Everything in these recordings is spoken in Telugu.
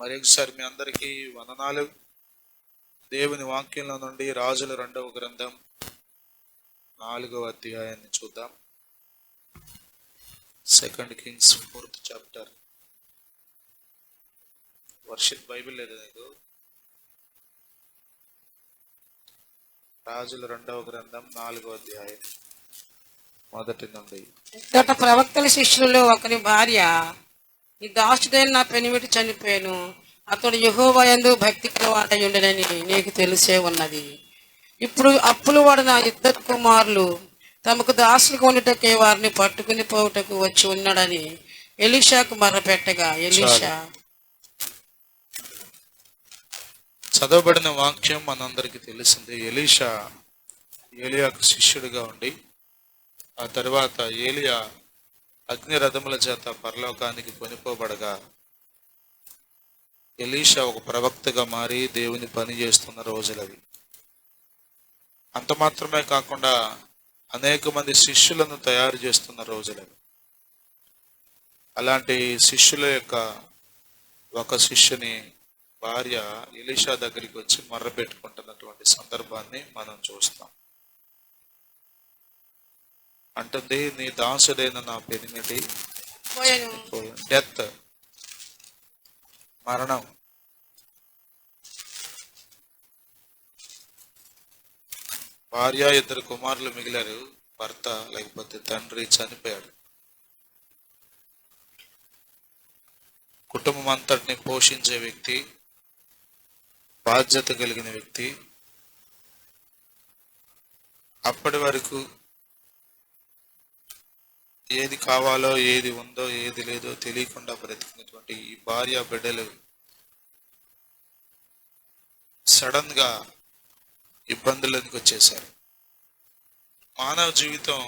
మరొకసారి మీ అందరికీ వందనాలు. దేవుని వాక్యంలో నుండి రాజుల 2వ గ్రంథం 4వ అధ్యాయాన్ని చూద్దాం. 2 Kings 4th chapter. Varshith Bible లేదు నీకు? రాజుల 2వ గ్రంథం 4వ అధ్యాయం మొదటి నుండి. ప్రవక్తల శిష్యులలో ఒకని భార్య, ఈ దాసుడైన నా పెనిమిటి చనిపోయాను, అతడు యెహోవా యందు భక్తి గలవాడై ఉండెనని నీకు తెలిసే ఉన్నది. ఇప్పుడు అప్పులు వాడిన 2 కుమారులు తమకు దాసులుగా ఉండుటకే వారిని పట్టుకుని పోవుటకు వచ్చి ఉన్నాడని ఎలీషాకు మొర్రపెట్టగా, ఎలీషా చదవబడిన వాక్యం మనందరికీ తెలిసింది. ఎలీషా ఏలియాకు శిష్యుడిగా ఉండి ఆ తర్వాత ఏలియా అగ్ని రథముల చేత పరలోకానికి కొనిపోబడగా ఎలీషా ఒక ప్రవక్తగా మారి దేవుని పని చేస్తున్న రోజులవి. అంత మాత్రమే కాకుండా అనేక మంది శిష్యులను తయారు చేస్తున్న రోజులవి. అలాంటి శిష్యుల యొక్క ఒక శిష్యుని భార్య ఎలీషా దగ్గరికి వచ్చి మొర్ర పెట్టుకుంటున్నటువంటి సందర్భాన్ని మనం చూస్తాం. అంటుంది, నీ దాసుడైన నా పెనిమిటి డెత్, మరణం. భార్య 2 కుమారులు మిగిలారు. భర్త లేకపోతే తండ్రి చనిపోయాడు. కుటుంబం అంతటిని పోషించే వ్యక్తి, బాధ్యత కలిగిన వ్యక్తి, అప్పటి వరకు ఏది కావాలో, ఏది ఉందో, ఏది లేదో తెలియకుండా బ్రతికినటువంటి ఈ భార్య బిడ్డలు సడన్ గా ఇబ్బందులకు వచ్చేసారు. మానవ జీవితం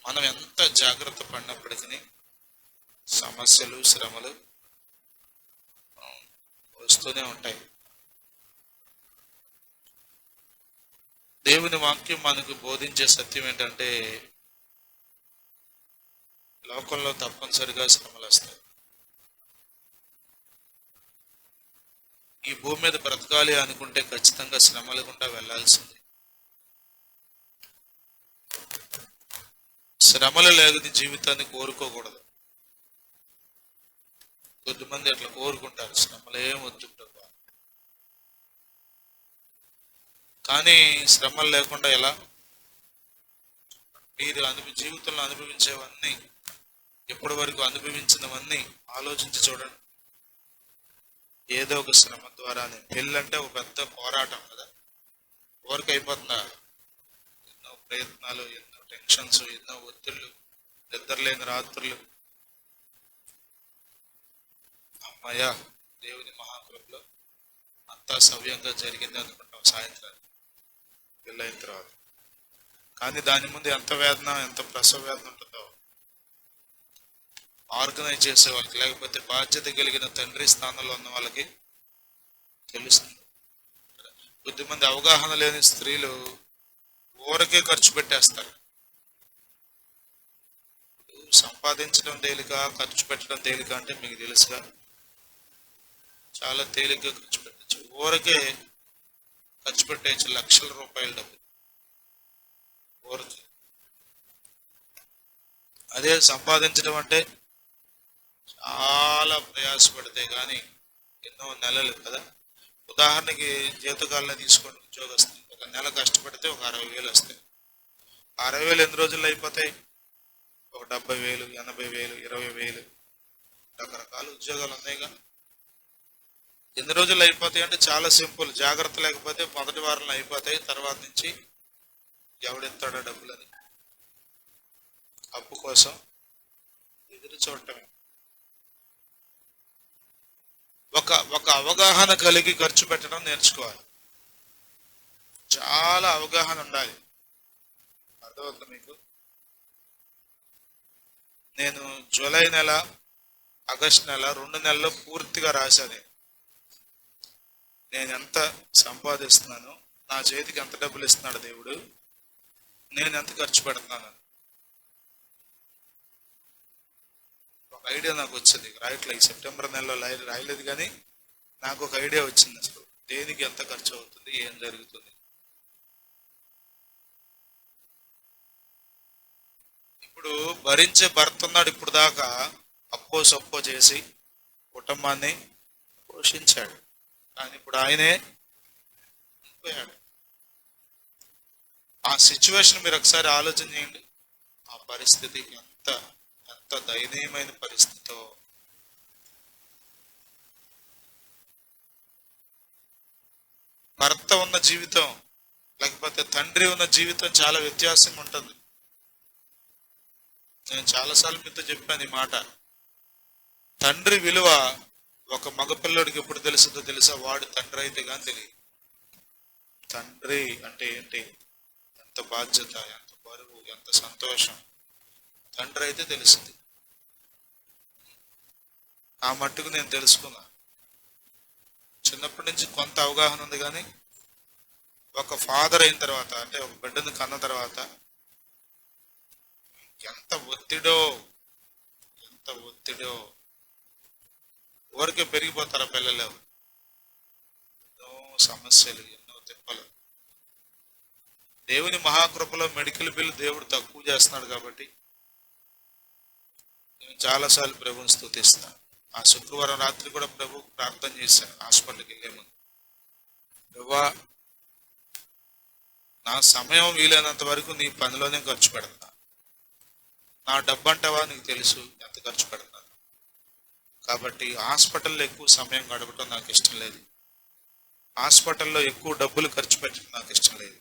మనం ఎంత జాగ్రత్త పడినప్పటికీ సమస్యలు, శ్రమలు వస్తూనే ఉంటాయి. దేవుని వాక్యం మనకు బోధించే సత్యం ఏంటంటే, లోకంలో తప్పనిసరిగా శ్రమలు వస్తాయి. ఈ భూమి మీద బ్రతకాలి అనుకుంటే ఖచ్చితంగా శ్రమల గుండా వెళ్లాల్సింది. శ్రమలు లేని జీవితాన్ని కోరుకోకూడదు. కొద్దిమంది అట్లా కోరుకుంటారు, శ్రమలేం వద్దుంటారు. కానీ శ్రమలు లేకుండా ఎలా? మీరు జీవితంలో అనుభవించేవన్నీ, ఇప్పటి వరకు అనుభవించినవన్నీ ఆలోచించి చూడండి. ఏదో ఒక శ్రమ ద్వారానే. పెళ్ళంటే ఒక పెద్ద పోరాటం కదా, ఊరికి అయిపోతుందా? ఎన్నో ప్రయత్నాలు, ఎన్నో టెన్షన్స్, ఎన్నో ఒత్తిళ్ళు, నిద్రలేని రాత్రులు. అమ్మయ్యా, దేవుని మహాకృపలో అంతా సవ్యంగా జరిగింది అనుకుంటాం సాయంత్రం పెళ్ళైన తర్వాత. కానీ దాని ముందు ఎంత వేదన, ఎంత ప్రసవ వేదన ఉంటుందో ఆర్గనైజ్ చేసే వాళ్ళకి, లేకపోతే బాధ్యత కలిగిన తండ్రి స్థానంలో ఉన్న వాళ్ళకి తెలుస్తుంది. కొద్దిమంది అవగాహన లేని స్త్రీలు ఊరకే ఖర్చు పెట్టేస్తారు. సంపాదించడం తేలిక, ఖర్చు పెట్టడం తేలిక అంటే మీకు తెలుసుగా. చాలా తేలిగ్గా ఖర్చు పెట్టచ్చు, ఊరకే ఖర్చు పెట్టచ్చు లక్షల రూపాయల డబ్బు ఊరకే. అదే సంపాదించడం అంటే చాలా ప్రయాసపడితే కానీ ఎన్నో నెలలు కదా. ఉదాహరణకి జీతకాలని తీసుకోండి, ఉద్యోగస్తులు ఒక నెల కష్టపడితే ఒక 60,000 వస్తాయి. 60,000 ఎన్ని రోజుల్లో అయిపోతాయి? ఒక 70,000, 80,000, 20,000, రకరకాల ఉద్యోగాలు ఉన్నాయిగా. ఎన్ని రోజుల్లో అయిపోతాయి అంటే చాలా సింపుల్. జాగ్రత్త లేకపోతే మొదటి వారంలో అయిపోతాయి. తర్వాత నుంచి ఎవడెత్తాడో డబ్బులని అప్పు కోసం ఎదురు చూడటమే. ఒక అవగాహన కలిగి ఖర్చు పెట్టడం నేర్చుకోవాలి. చాలా అవగాహన ఉండాలి. అర్థమవుతుంది మీకు? నేను జూలై నెల, ఆగస్టు నెల 2 నెలల్లో పూర్తిగా రాశాను. నేను ఎంత సంపాదిస్తున్నాను, నా చేతికి ఎంత డబ్బులు ఇస్తున్నాడు దేవుడు, నేను ఎంత ఖర్చు పెడుతున్నాను. ఒక ఐడియా నాకు వచ్చింది. రాయట్లే, ఈ సెప్టెంబర్ నెలలో రాయలేదు కానీ నాకు ఒక ఐడియా వచ్చింది, అసలు దేనికి ఎంత ఖర్చు అవుతుంది, ఏం జరుగుతుంది. ఇప్పుడు భరించే భర్త ఉన్నాడు, ఇప్పుడు దాకా అప్పో సప్పో చేసి కుటుంబాన్ని పోషించాడు, కానీ ఇప్పుడు ఆయనే పోయాడు. ఆ సిచ్యువేషన్ మీరు ఒకసారి ఆలోచన చేయండి. ఆ పరిస్థితి ఎంత ఎంత దయనీయమైన పరిస్థితితో. భర్త ఉన్న జీవితం లేకపోతే తండ్రి ఉన్న జీవితం చాలా వ్యత్యాసంగా ఉంటుంది. నేను చాలాసార్లు మీతో చెప్పాను ఈ మాట. తండ్రి విలువ ఒక మగపిల్లడికి ఎప్పుడు తెలుస్తుందో తెలుసా? వాడు తండ్రి అయితే కానీ తెలియదు. తండ్రి అంటే ఏంటి, ఎంత బాధ్యత, ఎంత బరువు, ఎంత సంతోషం, తండ్రి అయితే తెలుస్తుంది. ఆ మట్టుకు నేను తెలుసుకున్నా. చిన్నప్పటి నుంచి కొంత అవగాహన ఉంది, కానీ ఒక ఫాదర్ అయిన తర్వాత, అంటే ఒక బిడ్డను కన్న తర్వాత ఎంత ఒత్తిడో, ఎంత ఒత్తిడో. ఊరికే పెరిగిపోతారా పిల్లలు? ఎన్నో సమస్యలు, ఎన్నో తిప్పలు. దేవుని మహాకృపలో మెడికల్ బిల్ దేవుడు తక్కువ చేస్తున్నాడు కాబట్టి నేను చాలాసార్లు ప్రభుని స్తుతిస్తాను. ఆ శుక్రవారం రాత్రి కూడా ప్రభు ప్రార్థన చేశాను హాస్పిటల్కి వెళ్ళే ముందు. ప్రభువా, నా సమయం వీలైనంత వరకు నీ పనిలోనే ఖర్చు పెడతా. నా డబ్బు అంటావా, నీకు తెలుసు ఎంత ఖర్చు పెడతాను. కాబట్టి హాస్పిటల్లో ఎక్కువ సమయం గడపటం నాకు ఇష్టం లేదు. హాస్పిటల్లో ఎక్కువ డబ్బులు ఖర్చు పెట్టడం నాకు ఇష్టం లేదు.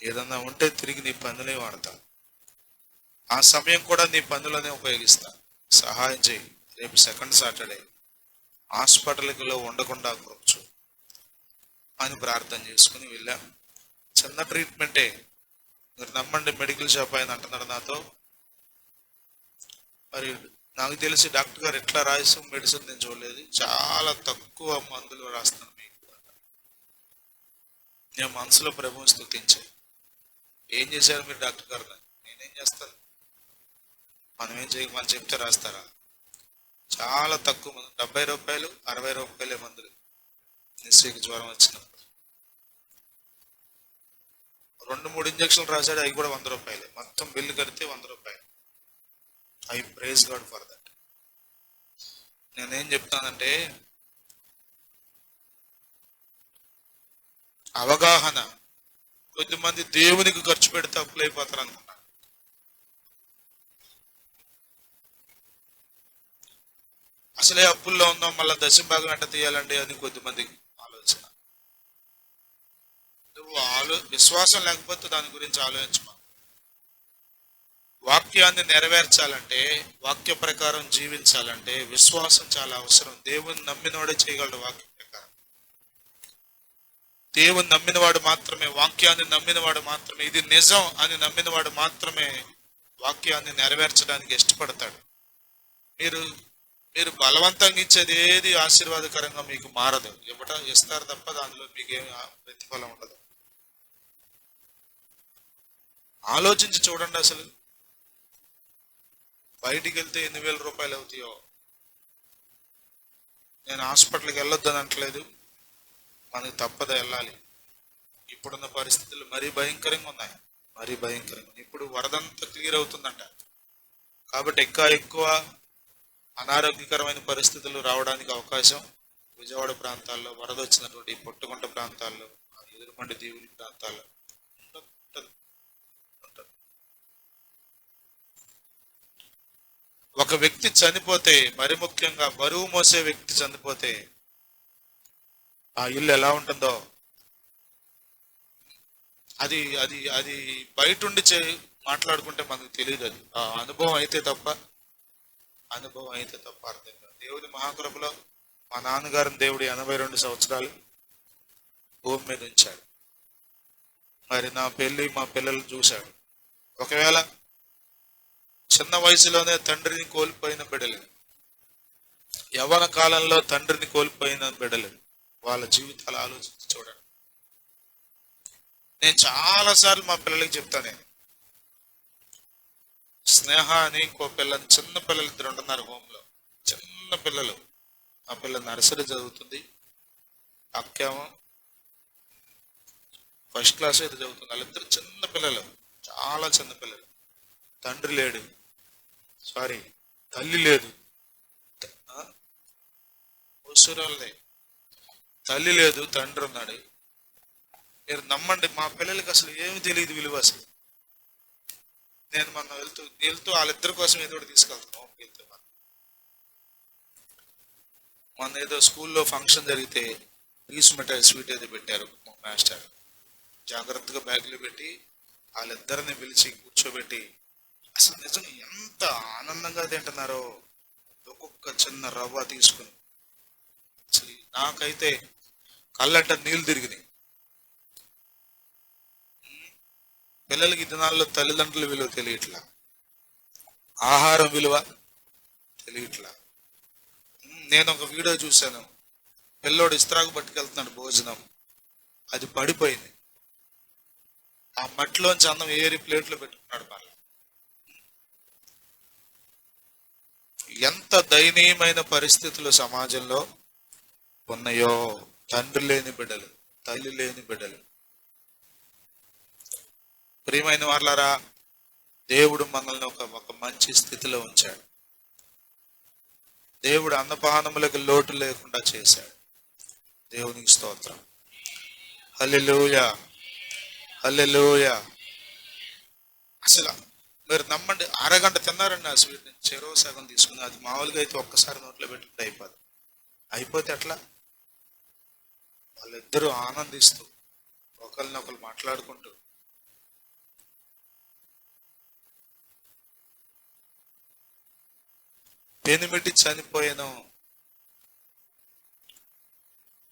ఏదన్నా ఉంటే తిరిగి నీ పనిలో వాడతా. ఆ సమయం కూడా నీ పనిలోనే ఉపయోగిస్తా. సహాయం చేయి. రేపు సెకండ్ సాటర్డే హాస్పిటల్లో ఉండకుండా కూర్చో అని ప్రార్థన చేసుకుని వెళ్ళాం. చిన్న ట్రీట్మెంటే. మీరు నమ్మండి, మెడికల్ షాప్ ఆయన అంటున్నాడు నాతో, మరి నాకు తెలిసి డాక్టర్ గారు ఎట్లా రాసాం మెడిసిన్ నేను చూడలేదు, చాలా తక్కువ మందులు రాస్తాను మీకు. నేను మనసులో ప్రభువుని స్తుతించాను. ఏం చేశారు మీరు డాక్టర్ గారు? నేనేం చేస్తాను, మనం చెప్తే రాస్తారా? చాలా తక్కువ మంది, 70 రూపాయలు 60 రూపాయలే మందులు. నిశ్చయకి జ్వరం వచ్చినప్పుడు 2-3 ఇంజక్షన్లు రాశాడు, అవి కూడా 100 రూపాయలే. మొత్తం బిల్లు కడితే 100 రూపాయలు. I praise God for that. నేనేం చెప్తానంటే, అవగాహన. కొద్దిమంది దేవునికి ఖర్చు పెడితే అప్పులైపోతారు అనుకున్నాను. అసలే అప్పుల్లో ఉన్నాం, మళ్ళీ దశంభాగం వెంట తీయాలండి అని కొద్దిమందికి ఆలోచన. నువ్వు విశ్వాసం లేకపోతే దాని గురించి ఆలోచించమా. వాక్యాన్ని నెరవేర్చాలంటే, వాక్య ప్రకారం జీవించాలంటే విశ్వాసం చాలా అవసరం. దేవుని నమ్మినవాడే చేయగలడు. వాక్య ప్రకారం దేవుని నమ్మినవాడు మాత్రమే, వాక్యాన్ని నమ్మినవాడు మాత్రమే, ఇది నిజం అని నమ్మినవాడు మాత్రమే వాక్యాన్ని నెరవేర్చడానికి ఇష్టపడతాడు. మీరు బలవంతంగా ఇచ్చేది ఏది ఆశీర్వాదకరంగా మీకు మారదు. ఇస్తారు తప్ప దానిలో మీకు ఏమి ప్రతిఫలం ఉండదు. ఆలోచించి చూడండి. అసలు బయటికి వెళ్తే 8,000 రూపాయలు అవుతాయో. నేను హాస్పిటల్కి వెళ్ళొద్దని అంటలేదు, మనకు తప్పదా వెళ్ళాలి. ఇప్పుడున్న పరిస్థితులు మరీ భయంకరంగా ఉన్నాయి, మరీ భయంకరంగా. ఇప్పుడు వరదంతా క్లియర్ అవుతుందంట, కాబట్టి ఎక్కువ అనారోగ్యకరమైన పరిస్థితులు రావడానికి అవకాశం. విజయవాడ ప్రాంతాల్లో వరద వచ్చినటువంటి పొట్టుగుంట ప్రాంతాల్లో, ఎదురుమండి దీవుని ప్రాంతాల్లో ఉంటుంది. ఒక వ్యక్తి చనిపోతే, మరి ముఖ్యంగా బరువు మోసే వ్యక్తి చనిపోతే ఆ ఇల్లు ఎలా ఉంటుందో అది అది అది బయటుండి మాట్లాడుకుంటే మనకు తెలియదు. అది ఆ అనుభవం అయితే తప్ప అర్థం కాదు. దేవుని మహాకృపలో మా నాన్నగారిని దేవుడు 82 సంవత్సరాలు భూమి మీద ఉంచాడు. మరి నా పెళ్ళి, మా పిల్లలు చూశాడు. ఒకవేళ చిన్న వయసులోనే తండ్రిని కోల్పోయిన బిడ్డలు, యవ్వన కాలంలో తండ్రిని కోల్పోయిన బిడ్డలు, వాళ్ళ జీవితాలు ఆలోచించి చూడండి. నేను చాలాసార్లు మా పిల్లలకి చెప్తాను. స్నేహ అని ఇంకో పిల్లలు, చిన్న పిల్లలు 2 ఉంటున్నారు హోమ్లో, చిన్న పిల్లలు. ఆ పిల్ల నర్సరీ చదువుతుంది, అక్కేమో ఫస్ట్ క్లాస్ అయితే చదువుతుంది. వాళ్ళిద్దరు చిన్న పిల్లలు, చాలా చిన్న పిల్లలు. తండ్రి లేడు, సారీ తల్లి లేదు. ఉసురాలే తల్లి లేదు, తండ్రి ఉన్నాడు. మీరు నమ్మండి, మా పిల్లలకి అసలు ఏమి తెలియదు విలువ అసలు. నేను మొన్న వెళ్తూ వాళ్ళిద్దరి కోసం ఏదో ఒకటి తీసుకెళ్తాను. మొన్న ఏదో స్కూల్లో ఫంక్షన్ జరిగితే పీస్ మిఠాయి స్వీట్ ఏదో పెట్టారు మా మాస్టర్. జాగ్రత్తగా బ్యాగ్లో పెట్టి వాళ్ళిద్దరిని పిలిచి కూర్చోబెట్టి అసలు నిజంగా ఎంత ఆనందంగా తింటున్నారో, ఒక్కొక్క చిన్న రవ్వ తీసుకుని. అసలు నాకైతే కళ్ళంట నీళ్ళు తిరిగినాయి. పిల్లలకి ఈ దినాల్లో తల్లిదండ్రుల విలువ తెలియట్లా, ఆహారం విలువ తెలియట్లా. నేను ఒక వీడియో చూశాను, పిల్లోడు ఇస్త్రాకు పట్టుకెళ్తున్నాడు భోజనం, అది పడిపోయింది. ఆ మట్టిలోంచి అన్నం ఏరి ప్లేట్లో పెట్టుకున్నాడు. మళ్ళీ ఎంత దయనీయమైన పరిస్థితులు సమాజంలో ఉన్నాయో. తండ్రి లేని బిడ్డలు, తల్లి లేని బిడ్డలు. ప్రియమైన వాళ్ళారా, దేవుడు మనల్ని ఒక మంచి స్థితిలో ఉంచాడు. దేవుడు అన్నపానములకు లోటు లేకుండా చేశాడు. దేవునికి స్తోత్రం. హల్లెలూయా, హల్లెలూయా. అసలు మీరు నమ్మండి, అరగంట తిన్నారండి ఆ స్వీట్ నుంచి, చెరో సగం తీసుకుని. అది మామూలుగా అయితే ఒక్కసారి నోట్లో పెట్టుకుంటే అయిపోతే ఎట్లా? వాళ్ళిద్దరూ ఆనందిస్తూ ఒకరినొకరు మాట్లాడుకుంటూ. పెనిమిటి చనిపోయాను,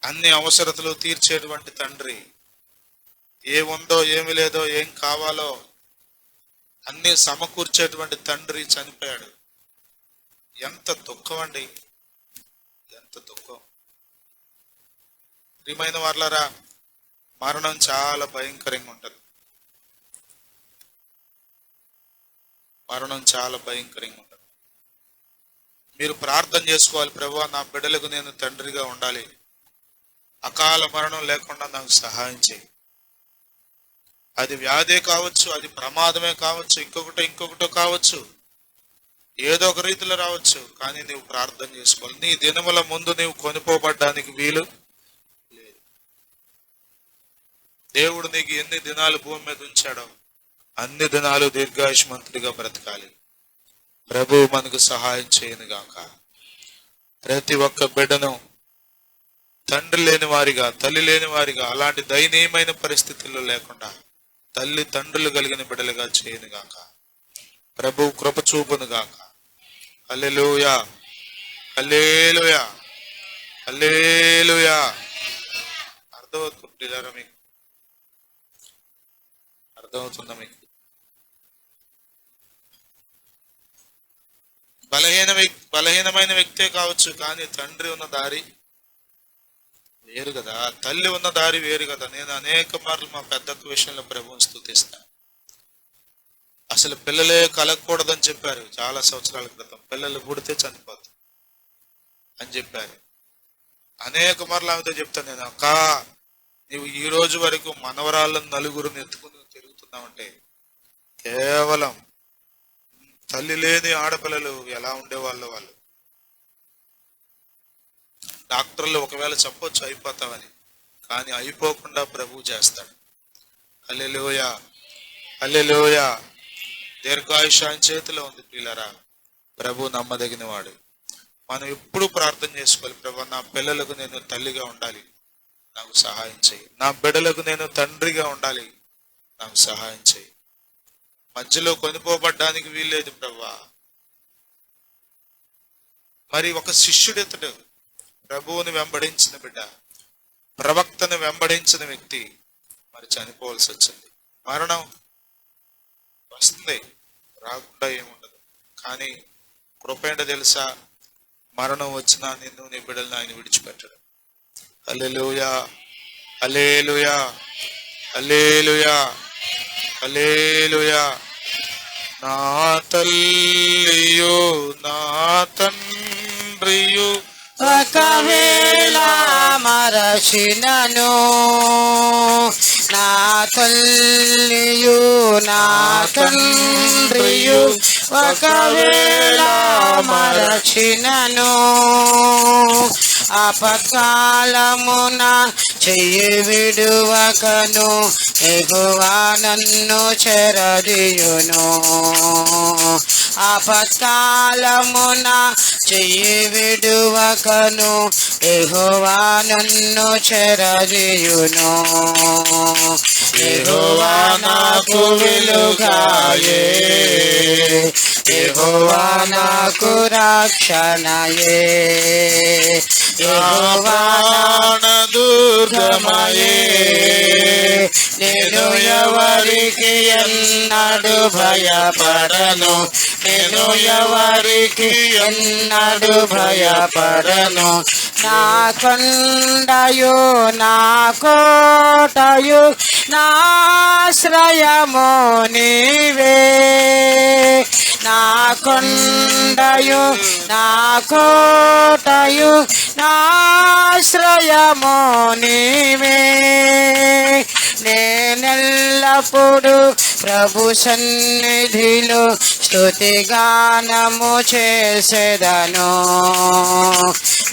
అన్ని అవసరతలు తీర్చేటువంటి తండ్రి, ఏముందో ఏమి లేదో ఏం కావాలో అన్ని సమకూర్చేటువంటి తండ్రి చనిపోయాడు. ఎంత దుఃఖం అండి, ఎంత దుఃఖం. ప్రియమైన వాళ్ళారా, మరణం చాలా భయంకరంగా ఉంటుంది. మరణం చాలా భయంకరంగా ఉంటుంది. మీరు ప్రార్థన చేసుకోవాలి, ప్రభువా నా బిడ్డలకు నేను తండ్రిగా ఉండాలి, అకాల మరణం లేకుండా నాకు సహాయం చేయి. అది వ్యాధే కావచ్చు, అది ప్రమాదమే కావచ్చు, ఇంకొకటో కావచ్చు, ఏదో ఒక రీతిలో రావచ్చు. కానీ నీవు ప్రార్థన చేసుకోవాలి. నీ దినముల ముందు నీవు కొనిపోబడ్డానికి వీలు లేదు. దేవుడు నీకు ఎన్ని దినాలు భూమి మీద ఉంచాడో అన్ని దినాలు దీర్ఘాయుష్మంతుడిగా బ్రతకాలి. ప్రభు మనకు సహాయం చేయను గాక. ప్రతి ఒక్క బిడ్డను తండ్రి లేని వారిగా, తల్లి లేని వారిగా, అలాంటి దయనీయమైన పరిస్థితుల్లో లేకుండా తల్లి తండ్రులు కలిగిన బిడ్డలుగా చేయను గాక. ప్రభు కృప చూపును గాక. హల్లెలూయా, హల్లెలూయా, హల్లెలూయా. అర్థమవుతుందా మీకు? అర్థమవుతుందా మీకు? బలహీనమైన వ్యక్తే కావచ్చు, కానీ తండ్రి ఉన్న దారి వేరు కదా, తల్లి ఉన్న దారి వేరు కదా. నేను అనేక మార్లు మా పెద్దక్క విషయంలో ప్రభువుని స్తుతిస్తాను. అసలు పిల్లలే కలగకూడదని చెప్పారు చాలా సంవత్సరాల క్రితం. పిల్లలు పుడితే చనిపోతారు అని చెప్పారు. అనేక మార్లు ఆమెతో చెప్తాను నేను, అక్క నీవు ఈ రోజు వరకు మనవరాళ్ళను నలుగురిని ఎత్తుకుని తిరుగుతున్నావంటే కేవలం తల్లి లేని ఆడపిల్లలు ఎలా ఉండేవాళ్ళు వాళ్ళు. డాక్టర్లు ఒకవేళ చెప్పొచ్చు అయిపోతామని, కానీ అయిపోకుండా ప్రభు చేస్తాడు. హల్లెలూయా, హల్లెలూయా. దీర్ఘాయుష్యం చేతిలో ఉంది ప్రియులారా. ప్రభు నమ్మదగిన వాడు. మనం ఎప్పుడు ప్రార్థన చేసుకోవాలి, ప్రభు నా పిల్లలకు నేను తల్లిగా ఉండాలి, నాకు సహాయం చేయి. నా బిడ్డలకు నేను తండ్రిగా ఉండాలి, నాకు సహాయం చేయి. మధ్యలో కొనిపోబడ్డానికి వీల్లేదు ప్రభువా. మరి ఒక శిష్యుడితడు, ప్రభువుని వెంబడించిన బిడ్డ, ప్రవక్తను వెంబడించిన వ్యక్తి మరి చనిపోవాల్సి వచ్చింది. మరణం వస్తుంది, రాకుండా ఏముండదు. కానీ కృప ఏంటో తెలుసా? మరణం వచ్చినా నిన్ను నీ బిడ్డలను ఆయన విడిచిపెట్టడు. హల్లెలూయా, హల్లెలూయా, హల్లెలూయా, హల్లెలూయా. నా తల్లియు నా తండ్రియు ఒకవేళ మరచినను నా తల్లియు నా తండ్రియు ఒకవేళ మరచినను ఆపత్కాలమున చెయ్యి విడువకను యెహోవా నన్ను చెరదీయును ఆపత్కాలమున చెయ్యి విడువకను యెహోవా నన్ను చెరదీయును యెహోవా నాకు వెలుగాయే యెహోవా నాకు రక్షణయే యెహోవా దుర్గమయే నేను ఎవరికి ఎన్నడు భయపడను నేను ఎవరికి ఎన్నడు భయపడను నా కొండయు నా కోటయు నా ఆశ్రయము నీవే నా కొండయు నా కోటయు నా ఆశ్రయము నీవే నేనెల్లప్పుడు ప్రభు సన్నిధిలో స్తుతిగానము చేసేదను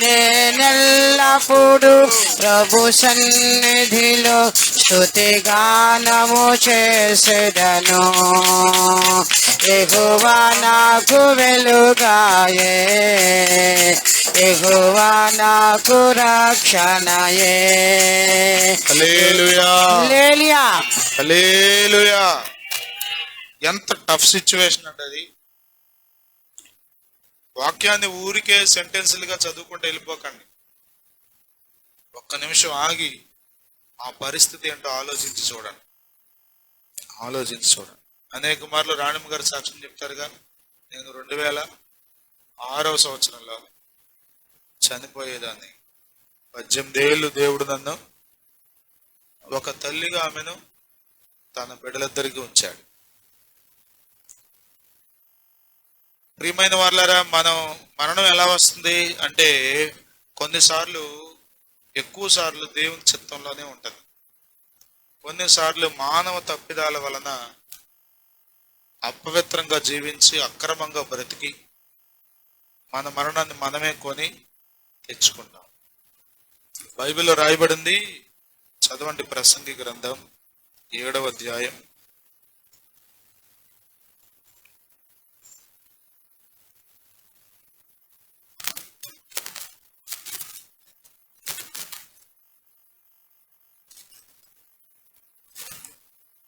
నేనెల్లప్పుడు ప్రభు సన్నిధిలో స్తుతిగానము చేసేదను యెహోవా నాకు వెలుగాయే యెహోవా నాకు రక్షణయే హల్లెలూయా హల్లెలూయా హల్లెలూయా. ఎంత టఫ్ సిచ్యువేషన్ అంటే అది. వాక్యాన్ని ఊరికే సెంటెన్స్లుగా చదువుకుంటూ వెళ్ళిపోకండి. ఒక్క నిమిషం ఆగి ఆ పరిస్థితి ఏంటో ఆలోచించి చూడండి. అనేక మార్లు రాణిమ్మ గారు సాక్ష్యం చెప్తారుగా, నేను 2006వ సంవత్సరంలో చనిపోయేదాన్ని. 18 ఏళ్ళు దేవుడు నన్ను ఒక తల్లిగా ఆమెను తన బిడ్డలిద్దరికి ఉంచాడు. ప్రియమైన వాళ్ళారా, మరణం ఎలా వస్తుంది అంటే కొన్నిసార్లు ఎక్కువ సార్లు దేవుని చిత్తంలోనే ఉంటుంది. కొన్నిసార్లు మానవ తప్పిదాల వలన అపవిత్రంగా జీవించి అక్రమంగా బ్రతికి మన మరణాన్ని మనమే కొని తెచ్చుకుంటాం. బైబిల్లో రాయబడింది, చదవండి ప్రసంగి గ్రంథం 7వ అధ్యాయం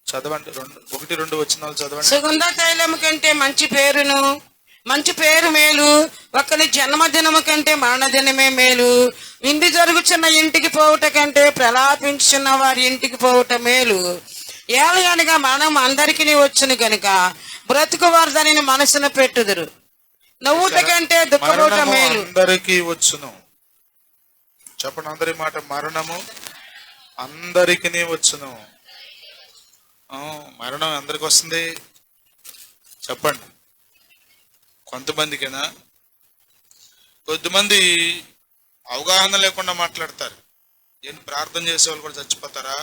1-2 వచనాలు చదవండి. సుగంధ తైలము కంటే మంచి పేరు మేలు, ఒకరి జన్మదినము కంటే మరణదినమే మేలు. విందు జరుగుచున్న ఇంటికి పోవుట కంటే ప్రలాపించుచున్న వారి ఇంటికి పోవుట మేలు. ఏలయనగా మరణం అందరికీ వచ్చును కనుక బ్రతుకు వారు దానిని మనసున పెట్టుదురు. నవ్వుట కంటే దుఃఖపోట మేలు. అందరికీ వచ్చును. చెప్పండి అందరి మాట, మరణము అందరికీ వచ్చును. మరణం అందరికి వస్తుంది చెప్పండి. కొంతమందికేనా? కొద్దిమంది అవగాహన లేకుండా మాట్లాడతారు. ఏంటి, ప్రార్థన చేసే వాళ్ళు కూడా చచ్చిపోతారా?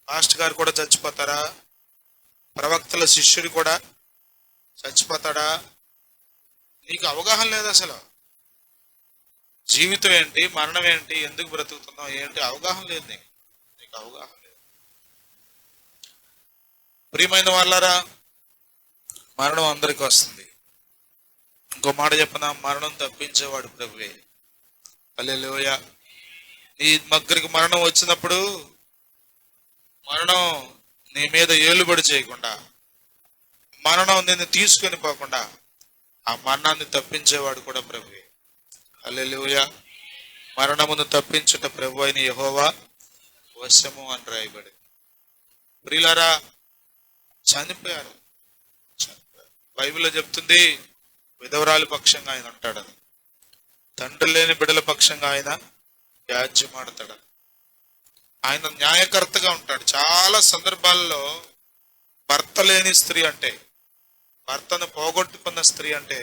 పాస్టర్ గారు కూడా చచ్చిపోతారా? ప్రవక్తల శిష్యుడు కూడా చచ్చిపోతాడా? నీకు అవగాహన లేదు అసలు. జీవితం ఏంటి, మరణం ఏంటి, ఎందుకు బ్రతుకుతున్నావు ఏంటి అవగాహన లేదు నీకు అవగాహన లేదు. ప్రియమైన వాళ్ళారా, మరణం అందరికీ వస్తుంది. ఇంకో మాట చెప్పనా, మరణం తప్పించేవాడు ప్రభువే. హల్లెలూయా. నీ దగ్గరికి మరణం వచ్చినప్పుడు మరణం నీ మీద ఏలుబడి చేయకుండా, మరణం నిన్ను తీసుకొని పోకుండా ఆ మరణాన్ని తప్పించేవాడు కూడా ప్రభువే. హల్లెలూయా. మరణమును తప్పించుట ప్రభు అయిన యెహోవా వశము అని రాయబడి. ప్రియులారా, చనిపోయారు. బైబిల్లో చెప్తుంది, విధవరాలి పక్షంగా ఆయన ఉంటాడని, తండ్రి లేని బిడ్డల పక్షంగా ఆయన వ్యాజ్యమాడతాడు. ఆయన న్యాయకర్తగా ఉంటాడు. చాలా సందర్భాల్లో భర్త లేని స్త్రీ అంటే, భర్తను పోగొట్టుకున్న స్త్రీ అంటే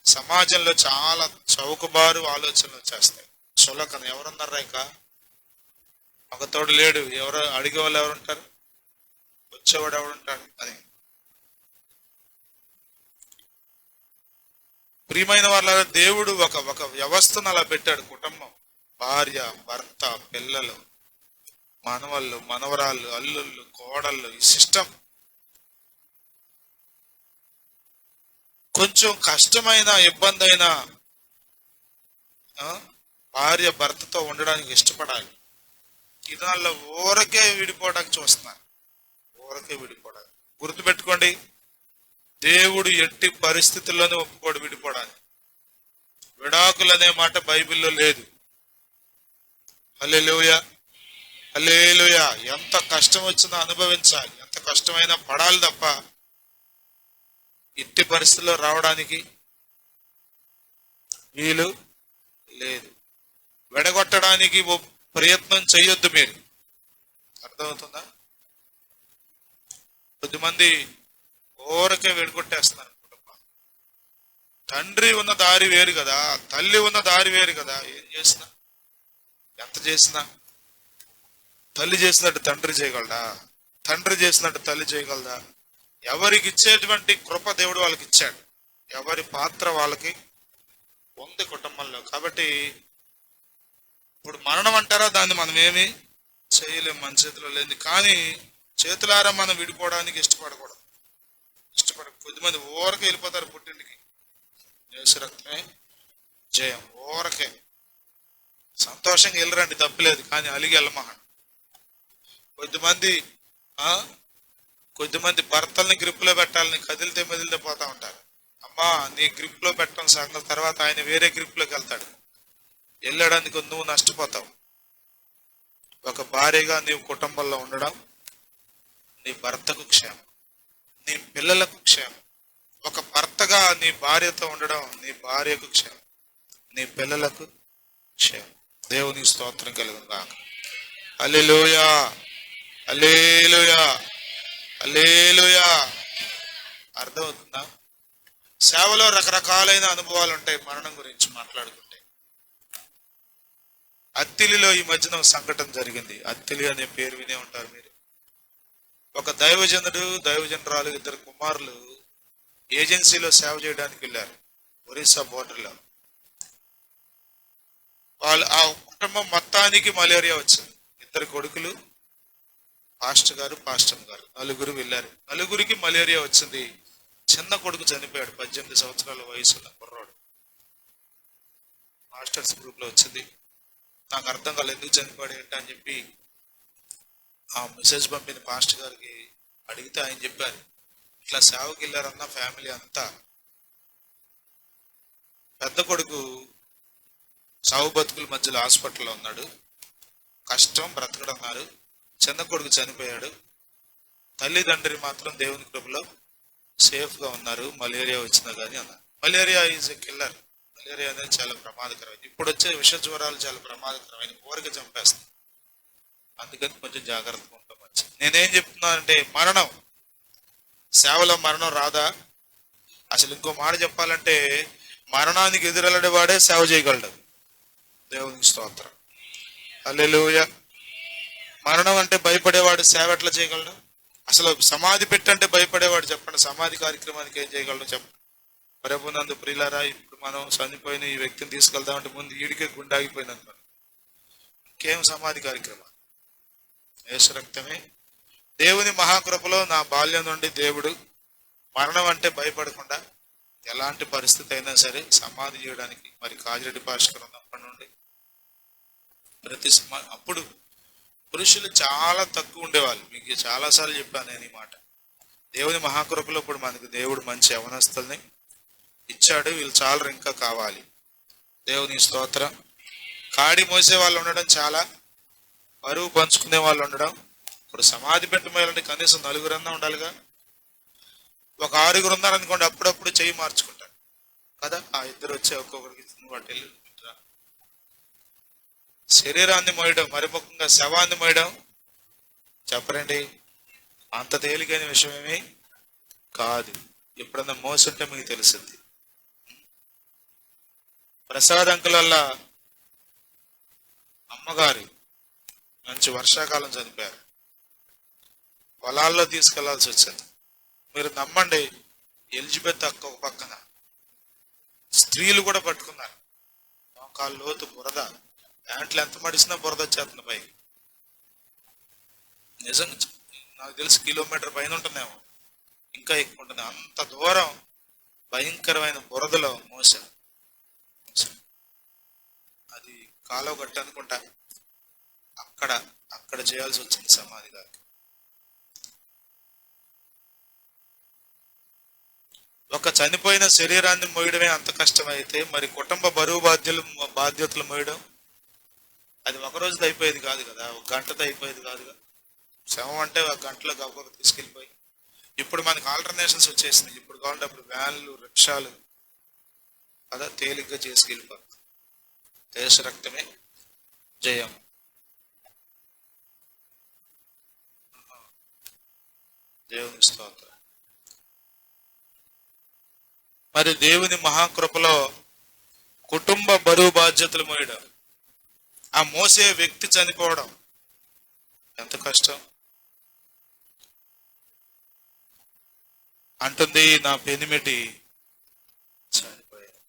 సమాజంలో చాలా చౌకబారు ఆలోచనలు చేస్తాయి. చులకన. ఎవరున్నారా ఇంకా? ఒక తోడు లేడు. ఎవరు అడిగే వాళ్ళు ఎవరుంటారు? వచ్చేవాడు ఎవడుంటాడు? అని. ప్రియమైన వాళ్ళ దేవుడు ఒక వ్యవస్థను అలా పెట్టాడు. కుటుంబం, భార్య, భర్త, పిల్లలు, మనవళ్ళు, మనవరాళ్ళు, అల్లుళ్ళు, కోడళ్ళు, ఈ సిస్టమ్. కొంచెం కష్టమైన, ఇబ్బంది అయినా భార్య భర్తతో ఉండడానికి ఇష్టపడాలి. ఈ దానిలో ఊరకే విడిపోవడానికి చూస్తున్నారు. ఊరకే విడిపోవడానికి. గుర్తుపెట్టుకోండి, దేవుడు ఎట్టి పరిస్థితుల్లోనే ఒప్పుకోడు విడిపోవడానికి. విడాకులు అనే మాట బైబిల్లో లేదు. హల్లెలూయా, హల్లెలూయా. ఎంత కష్టం వచ్చినా అనుభవించాలి, ఎంత కష్టమైనా పడాలి తప్ప ఇట్టి పరిస్థితుల్లో రావడానికి వీలు లేదు. విడగొట్టడానికి ప్రయత్నం చేయొద్దు మీరు. అర్థమవుతుందా? కొద్దిమంది ఊరకే విడగొట్టేస్తున్నారు కుటుంబాన్ని. తండ్రి ఉన్న దారి వేరు కదా, తల్లి ఉన్న దారి వేరు కదా. ఏం చేసినా, ఎంత చేసినా తల్లి చేసినట్టు తండ్రి చేయగలడా? తండ్రి చేసినట్టు తల్లి చేయగలదా? ఎవరికి ఇచ్చేటువంటి కృప దేవుడు వాళ్ళకి ఇచ్చాడు. ఎవరి పాత్ర వాళ్ళకి ఉంది కుటుంబంలో. కాబట్టి ఇప్పుడు మరణం అంటారా, దాన్ని మనం ఏమి చేయలేం, మన చేతిలో లేదు. కానీ చేతులారా మనం విడిపోవడానికి ఇష్టపడకూడదు. కొద్దిమంది ఊరకే వెళ్ళిపోతారు పుట్టింటికి. యేసు రక్తమే జయం. ఊరకే సంతోషంగా వెళ్ళరండి, తప్పులేదు. కానీ అలిగి వెళ్ళమహండి. కొద్దిమంది భర్తల్ని గ్రిప్లో పెట్టాలని కదిలితే మెదిలితే పోతా ఉంటారు. అమ్మా, నీ గ్రిప్లో పెట్టడం సంగతి తర్వాత ఆయన వేరే గ్రిప్లోకి వెళ్తాడు. వెళ్ళడానికి నువ్వు నష్టపోతావు. ఒక భార్యగా నీవు కుటుంబంలో ఉండడం నీ భర్తకు క్షేమం, నీ పిల్లలకు క్షేమం. ఒక భర్తగా నీ భార్యతో ఉండడం నీ భార్యకు క్షేమం, నీ పిల్లలకు క్షేమం. దేవుని స్తోత్రం కలుగును గాక. హల్లెలూయా, హల్లెలూయా, హల్లెలూయా. అర్థమవుతుందా? సేవలో రకరకాలైన అనుభవాలు ఉంటాయి. మరణం గురించి మాట్లాడుకుంటే అత్తిలిలో ఈ మధ్యన సంఘటన జరిగింది. అత్తిలి అనే పేరు వినే ఉంటారు మీరు. ఒక దైవజనుడు, దైవజనురాలు, ఇద్దరు కుమారులు ఏజెన్సీలో సేవ చేయడానికి వెళ్ళారు. ఒరిస్సా బోర్డర్లో. వాళ్ళు ఆ కుటుంబం మొత్తానికి మలేరియా వచ్చింది. ఇద్దరు కొడుకులు, పాస్టర్ గారు, పాస్టర్ గారు, నలుగురు వెళ్ళారు. నలుగురికి మలేరియా వచ్చింది. చిన్న కొడుకు చనిపోయాడు. 18 సంవత్సరాల వయసున్న కుర్రాడు. మాస్టర్స్ గ్రూప్ లో వచ్చింది. నాకు అర్థం కాలేదు ఎందుకు చనిపోయాడు ఏంటి అని చెప్పి ఆ మెసేజ్ పంపిన పాస్టర్ గారికి అడిగితే ఆయన చెప్పారు, ఇట్లా సేవకి వెళ్ళారన్న ఫ్యామిలీ అంతా. పెద్ద కొడుకు సావు బతుకుల మధ్యలో హాస్పిటల్లో ఉన్నాడు. కష్టం బ్రతకడన్నారు. చిన్న కొడుకు చనిపోయాడు. తల్లిదండ్రి మాత్రం దేవుని కృపలో సేఫ్ గా ఉన్నారు. మలేరియా వచ్చినా కానీ అన్నారు. Malaria is a killer. Malaria అనేది చాలా ప్రమాదకరమైనది. ఇప్పుడు వచ్చే విష జ్వరాలు చాలా ప్రమాదకరమైన, ఊరికి చంపేస్తాయి. అందుకని కొంచెం జాగ్రత్తగా ఉంటాం మంచిది. నేనేం చెప్తున్నానంటే, మరణం, సేవలో మరణం రాదా? అసలు ఇంకో మాట చెప్పాలంటే, మరణానికి ఎదురెళ్ళడే వాడే సేవ చేయగలడు. దేవునికి స్తోత్రం, హల్లెలూయా. మరణం అంటే భయపడేవాడు సేవ ఎట్లా చేయగలడు? అసలు సమాధి పెట్టంటే భయపడేవాడు చెప్పండి, సమాధి కార్యక్రమానికి ఏం చేయగలడు చెప్పండి? ప్రభునందు ప్రియులారా, ఇప్పుడు మనం చనిపోయిన ఈ వ్యక్తిని తీసుకెళ్దామంటే ముందు ఈడికే గుండె ఆగిపోయింది అనుకోండి. ఇంకేం సమాధి కార్యక్రమం? యేసు రక్తమే. దేవుని మహాకృపలో నా బాల్యం నుండి దేవుడు మరణం అంటే భయపడకుండా ఎలాంటి పరిస్థితి అయినా సరే సమాధి చేయడానికి, మరి కాజిరెడ్డి పాస్టర్ ఉన్నప్పటి నుండి ప్రతి అప్పుడు పురుషులు చాలా తక్కువ ఉండేవాళ్ళు. మీకు చాలాసార్లు చెప్పాను నేను ఈ మాట. దేవుని మహాకృపలో ఇప్పుడు మనకు దేవుడు మంచి యవనస్తుల్ని ఇచ్చాడు. వీళ్ళు చాలా ఇంకా కావాలి. దేవుని స్తోత్రం. కాడి మోసే వాళ్ళు ఉండడం, చాలా బరువు పంచుకునే వాళ్ళు ఉండడం. ఇప్పుడు సమాధి పెట్టమేయాలంటే కనీసం 4 ఉండాలిగా. ఒక 6 ఉన్నారనుకోండి, అప్పుడప్పుడు చెయ్యి మార్చుకుంటారు కదా. ఆ ఇద్దరు వచ్చి ఒక్కొక్కరికి వాటి శరీరాన్ని మోయడం, మరి ముఖ్యంగా శవాన్ని మోయడం చెప్పరండి, అంత తేలికైన విషయం ఏమీ కాదు. ఎప్పుడన్నా మోసుంటే మీకు తెలుస్తుంది. ప్రసాద్ అంకుల్ వల్ల అమ్మగారు మంచి వర్షాకాలం చనిపోయారు. పొలాల్లో తీసుకెళ్లాల్సి వచ్చింది. మీరు నమ్మండి, ఎలిజబెత్ అక్క ఒక పక్కన, స్త్రీలు కూడా పట్టుకున్నారు. మోకాళ్ళ లోతు బురద, ప్యాంట్లు ఎంత మడిసినా బురద వచ్చేస్తుంది పై. నిజంగా నాకు తెలిసి కిలోమీటర్ పైన ఉంటుందేమో, ఇంకా ఎక్కువ ఉంటుంది. అంత దూరం భయంకరమైన బురదలో మోసారు. అది కాలువ గట్టు అనుకుంటా, అక్కడ అక్కడ చేయాల్సి వచ్చింది సమాధి గారికి. ఒక చనిపోయిన శరీరాన్ని మోయడమే అంత కష్టమైతే మరి కుటుంబ బరువు బాధ్యతలు మోయడం, అది ఒక రోజుది అయిపోయేది కాదు కదా, ఒక గంటతో అయిపోయేది కాదు కదా. శవం అంటే ఒక గంటలో గబగబా తీసుకెళ్ళిపోయి, ఇప్పుడు మనకి ఆల్టర్నేషన్స్ వచ్చేసినాయి. ఇప్పుడు కావాలంటే అప్పుడు వ్యాన్లు, రిక్షాలు కదా, తేలిగ్గా చేసుకెళ్ళిపోతాం. దేశ రక్తమే జయం. దేవుని స్తోత్రం. మరి దేవుని మహాకృపలో కుటుంబ బరువు బాధ్యతలు మోయడం, ఆ మోసే వ్యక్తి చనిపోవడం ఎంత కష్టం. అంటుంది, నా పెనిమిటి చనిపోయాను,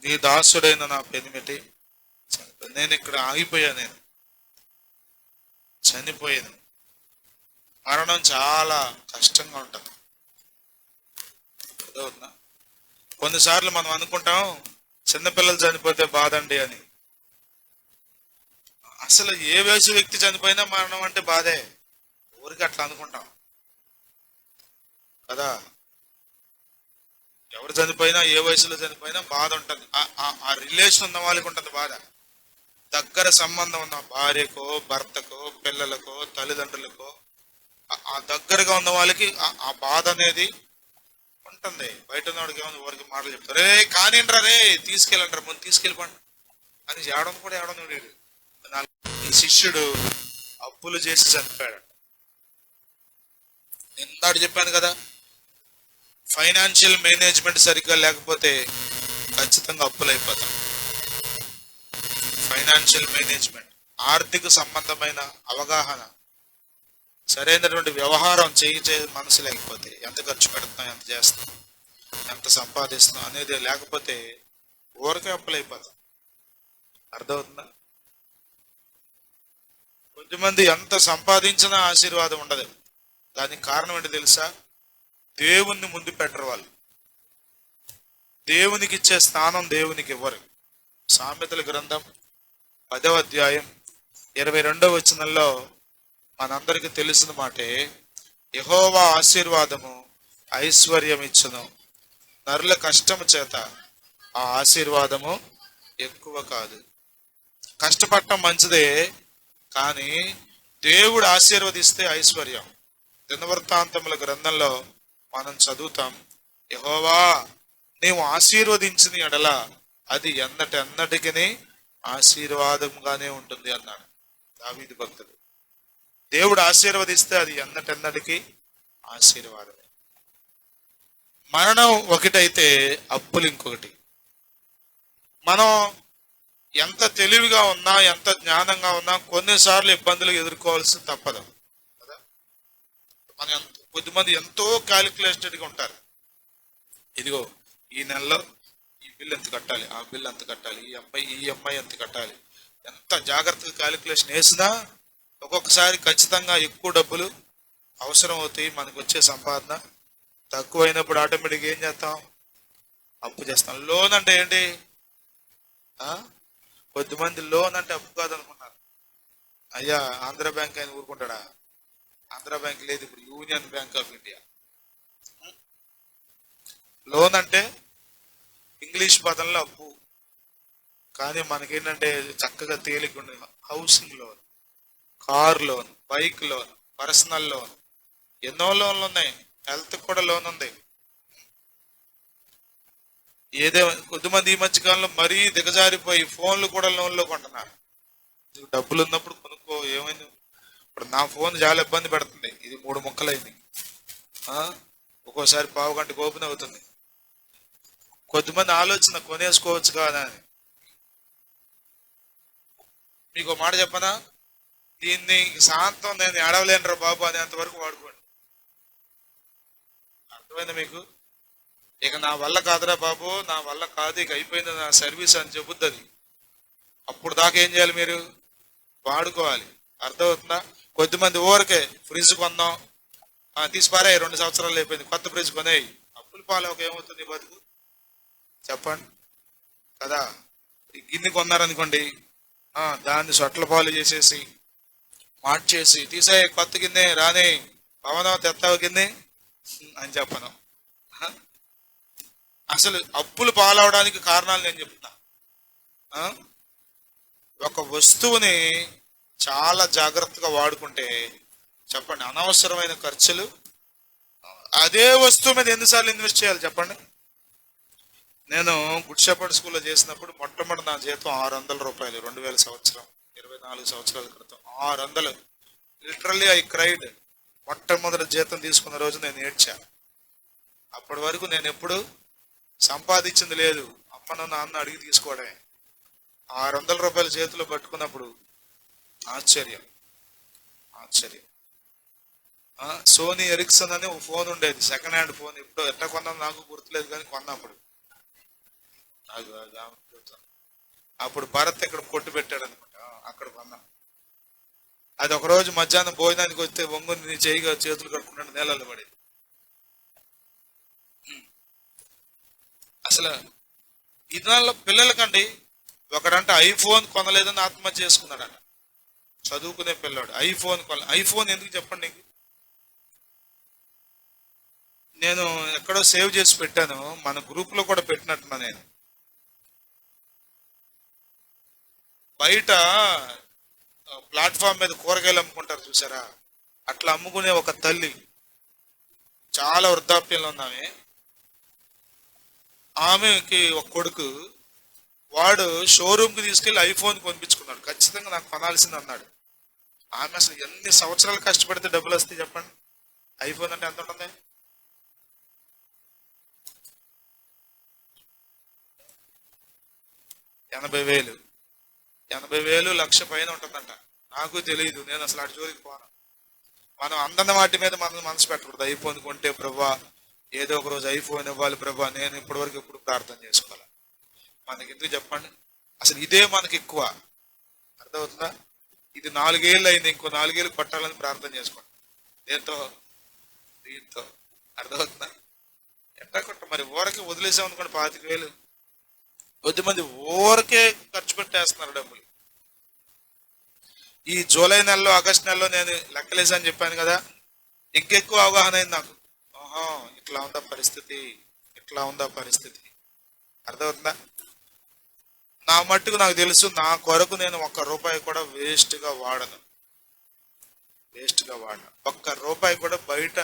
నీ దాసుడైన నా పెనిమిటి చనిపోయాను. నేను ఇక్కడ ఆగిపోయాను, నేను చనిపోయాను. మరణం చాలా కష్టంగా ఉంటుంది. అదవుతుందా? కొన్నిసార్లు మనం అనుకుంటాం చిన్నపిల్లలు చనిపోతే బాధండి అని. అసలు ఏ వయసు వ్యక్తి చనిపోయినా మరణం అంటే బాధే. ఊరికి అట్లా అనుకుంటాం కదా. ఎవరు చనిపోయినా, ఏ వయసులో చనిపోయినా బాధ ఉంటుంది. ఆ రిలేషన్ ఉన్న వాళ్ళకి ఉంటుంది బాధ. దగ్గర సంబంధం ఉన్న భార్యకో, భర్తకో, పిల్లలకో, తల్లిదండ్రులకో, ఆ దగ్గరగా ఉన్న వాళ్ళకి ఆ బాధ అనేది ఉంటుంది. బయట ఉన్నవాడికి ఏమన్నా ఊరికి మాటలు చెప్తారు, రే కానిండ్రా, రే తీసుకెళ్ళంటారు, ముందు తీసుకెళ్ళిపోండి అని. ఏడడం కూడా ఏడడం వీడు. ఈ శిష్యుడు అప్పులు చేసి చనిపోయాడు. ఇందాడు చెప్పాను కదా, ఫైనాన్షియల్ మేనేజ్మెంట్ సరిగ్గా లేకపోతే ఖచ్చితంగా అప్పులు అయిపోతాం. ఫైనాన్షియల్ మేనేజ్మెంట్, ఆర్థిక సంబంధమైన అవగాహన, సరైనటువంటి వ్యవహారం చేయించే మనసు లేకపోతే, ఎంత ఖర్చు పెడుతున్నాం, ఎంత చేస్తున్నాం, ఎంత సంపాదిస్తున్నాం అనేది లేకపోతే ఊరికే అప్పులైపోతాం. అర్థమవుతుందా? కొంతమంది ఎంత సంపాదించినా ఆశీర్వాదం ఉండదు. దానికి కారణం ఏంటి తెలుసా? దేవుణ్ణి ముందు పెట్టరు వాళ్ళు. దేవునికి ఇచ్చే స్థానం దేవునికి ఇవ్వరు. సామెతల గ్రంథం 10వ అధ్యాయం 22వ వచనంలో మనందరికీ తెలిసిన మాటే, యెహోవా ఆశీర్వాదము ఐశ్వర్యం ఇచ్చును, నరుల కష్టము చేత ఆ ఆశీర్వాదము ఎక్కువ కాదు. కష్టపడటం మంచిదే, కానీ దేవుడు ఆశీర్వదిస్తే ఐశ్వర్యం. దినవృత్తాంతముల గ్రంథంలో మనం చదువుతాం, యెహోవా నీవు ఆశీర్వదించిన ఎడల అది ఎన్నటికి ఆశీర్వాదంగానే ఉంటుంది అన్నాడు దావీదు భక్తుడు. దేవుడు ఆశీర్వదిస్తే అది ఎన్నటికి ఆశీర్వాదమే. మరణం ఒకటైతే అప్పులు ఇంకొకటి. మనం ఎంత తెలివిగా ఉన్నా, ఎంత జ్ఞానంగా ఉన్నా కొన్నిసార్లు ఇబ్బందులు ఎదుర్కోవాల్సి తప్పదు కదా. మన కొద్దిమంది ఎంతో క్యాలిక్యులేటెడ్గా ఉంటారు. ఇదిగో ఈ నెలలో ఈ బిల్ ఎంత కట్టాలి, ఆ బిల్ ఎంత కట్టాలి, ఈ అమ్మాయి ఎంత కట్టాలి, ఎంత జాగ్రత్తగా క్యాలిక్యులేషన్ వేసినా ఒక్కొక్కసారి ఖచ్చితంగా ఎక్కువ డబ్బులు అవసరం అవుతాయి. మనకు వచ్చే సంపాదన తక్కువైనప్పుడు ఆటోమేటిక్గా ఏం చేస్తాం? అప్పు చేస్తాం. లోన్ అంటే ఏంటి? కొద్దిమంది లోన్ అంటే అప్పు కాదనుకున్నారు. అయ్యా ఆంధ్ర బ్యాంక్ ఆయన ఊరుకుంటాడా? ఆంధ్ర బ్యాంక్ లేదు, ఇప్పుడు union bank of India. Loan అంటే ఇంగ్లీష్ పదంలో అప్పు, కానీ మనకేంటంటే చక్కగా తేలికుండే housing loan, car loan, bike loan, personal loan, ఎన్నో లోన్లు ఉన్నాయి. హెల్త్ కూడా లోన్ ఉంది. ఏదో కొద్దిమంది ఈ మధ్య కాలంలో మరీ దిగజారిపోయి ఫోన్లు కూడా లోన్లో కొంటున్నారు. డబ్బులు ఉన్నప్పుడు కొనుక్కో. ఏమైంది? ఇప్పుడు నా ఫోన్ చాలా ఇబ్బంది పెడుతుంది. ఇది 3 ముక్కలైంది. ఒక్కోసారి పావు గంటకు ఓపెన్ అవుతుంది. కొద్దిమంది ఆలోచన కొనేసుకోవచ్చు కదా అని. మీకు ఒక మాట చెప్పనా, దీన్ని శాంతం నేను ఏడవలేనురా బాబు అనేంత వరకు వాడుకోండి. అర్థమైంది మీకు? ఇక నా వల్ల కాదురా బాబు, నా వల్ల కాదు, ఇక అయిపోయింది నా సర్వీస్ అని చెబుద్ది అది. అప్పుడు దాకా ఏం చేయాలి మీరు? వాడుకోవాలి. అర్థమవుతుందా? కొద్దిమంది ఊరికే ఫ్రిడ్జ్ కొందాం, తీసిపారే 2 సంవత్సరాలు అయిపోయింది, కొత్త ఫ్రిడ్జ్ కొనేయి. అప్పులు పాలవక ఏమవుతుంది బతుకు చెప్పండి కదా? ఈ గిన్నె కొన్నారనుకోండి, దాన్ని సొట్ల పాలు చేసేసి మార్చేసి తీసే కొత్త గిన్నె రానే పవనం తెత్తావు గిన్నె అని చెప్పను. అసలు అప్పులు పాలవడానికి కారణాలు నేను చెప్తున్నా. ఒక వస్తువుని చాలా జాగ్రత్తగా వాడుకుంటే చెప్పండి, అనవసరమైన ఖర్చులు. అదే వస్తువు మీద ఎన్నిసార్లు ఇన్వెస్ట్ చేయాలి చెప్పండి? నేను గుడ్ షెపర్డ్ స్కూల్లో చేసినప్పుడు మొట్టమొదటి నా జీతం 600 రూపాయలు, 2000 సంవత్సరం, 24 సంవత్సరాల క్రితం. 600. Literally I cried. మొట్టమొదటి జీతం తీసుకున్న రోజు నేను ఏడ్చా. అప్పటి వరకు నేను ఎప్పుడు సంపాదించింది లేదు, అమ్మను నాన్న అడిగి తీసుకోవడమే. 600 రూపాయలు చేతిలో పట్టుకున్నప్పుడు ఆశ్చర్యం. సోనీ ఎరిక్సన్ అని ఒక ఫోన్ ఉండేది, సెకండ్ హ్యాండ్ ఫోన్. ఇప్పుడు ఎట్లా కొన్నాను నాకు గుర్తులేదు, కానీ కొన్నప్పుడు అప్పుడు భరత్ ఇక్కడ కొట్టు పెట్టాడు అనుకుంటా, అక్కడ కొన్నా. అది ఒక రోజు మధ్యాహ్నం భోజనానికి వస్తే వంగుని నీ చేయిగా చేతులు కట్టుకుంటాడు, నేలల్లో పడి. అసలు ఈ దినాల్లో పిల్లలకండి, ఒకడంటే ఐఫోన్ కొనలేదని ఆత్మహత్య చేసుకున్నాడట. చదువుకునే పిల్లాడు ఐఫోన్ ఐఫోన్ ఎందుకు చెప్పండి నీకు? నేను ఎక్కడో సేవ్ చేసి పెట్టాను, మన గ్రూప్ లో కూడా పెట్టినట్టున్నా. నేను బయట ప్లాట్ఫామ్ మీద కూరగాయలు అమ్ముకుంటారు చూసారా, అట్లా అమ్ముకునే ఒక తల్లి, చాలా వృద్ధాప్యంలో ఉన్నామే. ఆమెకి ఒక కొడుకు, వాడు షోరూమ్కి తీసుకెళ్లి ఐఫోన్ కొనిపించుకున్నాడు. ఖచ్చితంగా నాకు కొనాల్సింది అన్నాడు. ఆమె అసలు ఎన్ని సంవత్సరాలు కష్టపడితే డబ్బులు వస్తాయి చెప్పండి? ఐఫోన్ అంటే ఎంత ఉంటుంది? 80,000, 80,000, 1,00,000 పైన ఉంటుందంట. నాకు తెలియదు, నేను అసలు అటు జోలికి పోను. మనం అందన్న వాటి మీద మనం మనసు పెట్టకూడదు. ఐఫోన్ కొంటే ప్రభా ఏదో ఒక రోజు ఐఫోన్ ఇవ్వాలి ప్రభా, నేను ఇప్పటి వరకు ఎప్పుడు ప్రార్థన చేసుకోవాలి. మనకి ఎందుకు చెప్పండి? అసలు ఇదే మనకి ఎక్కువ. అర్థమవుతుందా? ఇది 4 ఏళ్ళు అయింది, ఇంకో 4 ఏళ్ళు పట్టాలని ప్రార్థన చేసుకోండి. దీంతో అర్థమవుతుందా? ఎట్లా కొట్ట మరి ఊరకే వదిలేసాం అనుకోండి 25,000. కొద్దిమంది ఊరకే ఖర్చు పెట్టేస్తున్నారు డబ్బులు. ఈ జూలై నెలలో, ఆగస్టు నెలలో నేను లెక్కలేసని చెప్పాను కదా, ఇంకెక్కువ అవగాహన అయింది నాకు. ఇట్లా ఉందా పరిస్థితి, అర్థమవుతుందా? నా మట్టుకు నాకు తెలుసు, నా కొరకు నేను ₹1 కూడా వేస్ట్గా వాడను. ₹1 కూడా బయట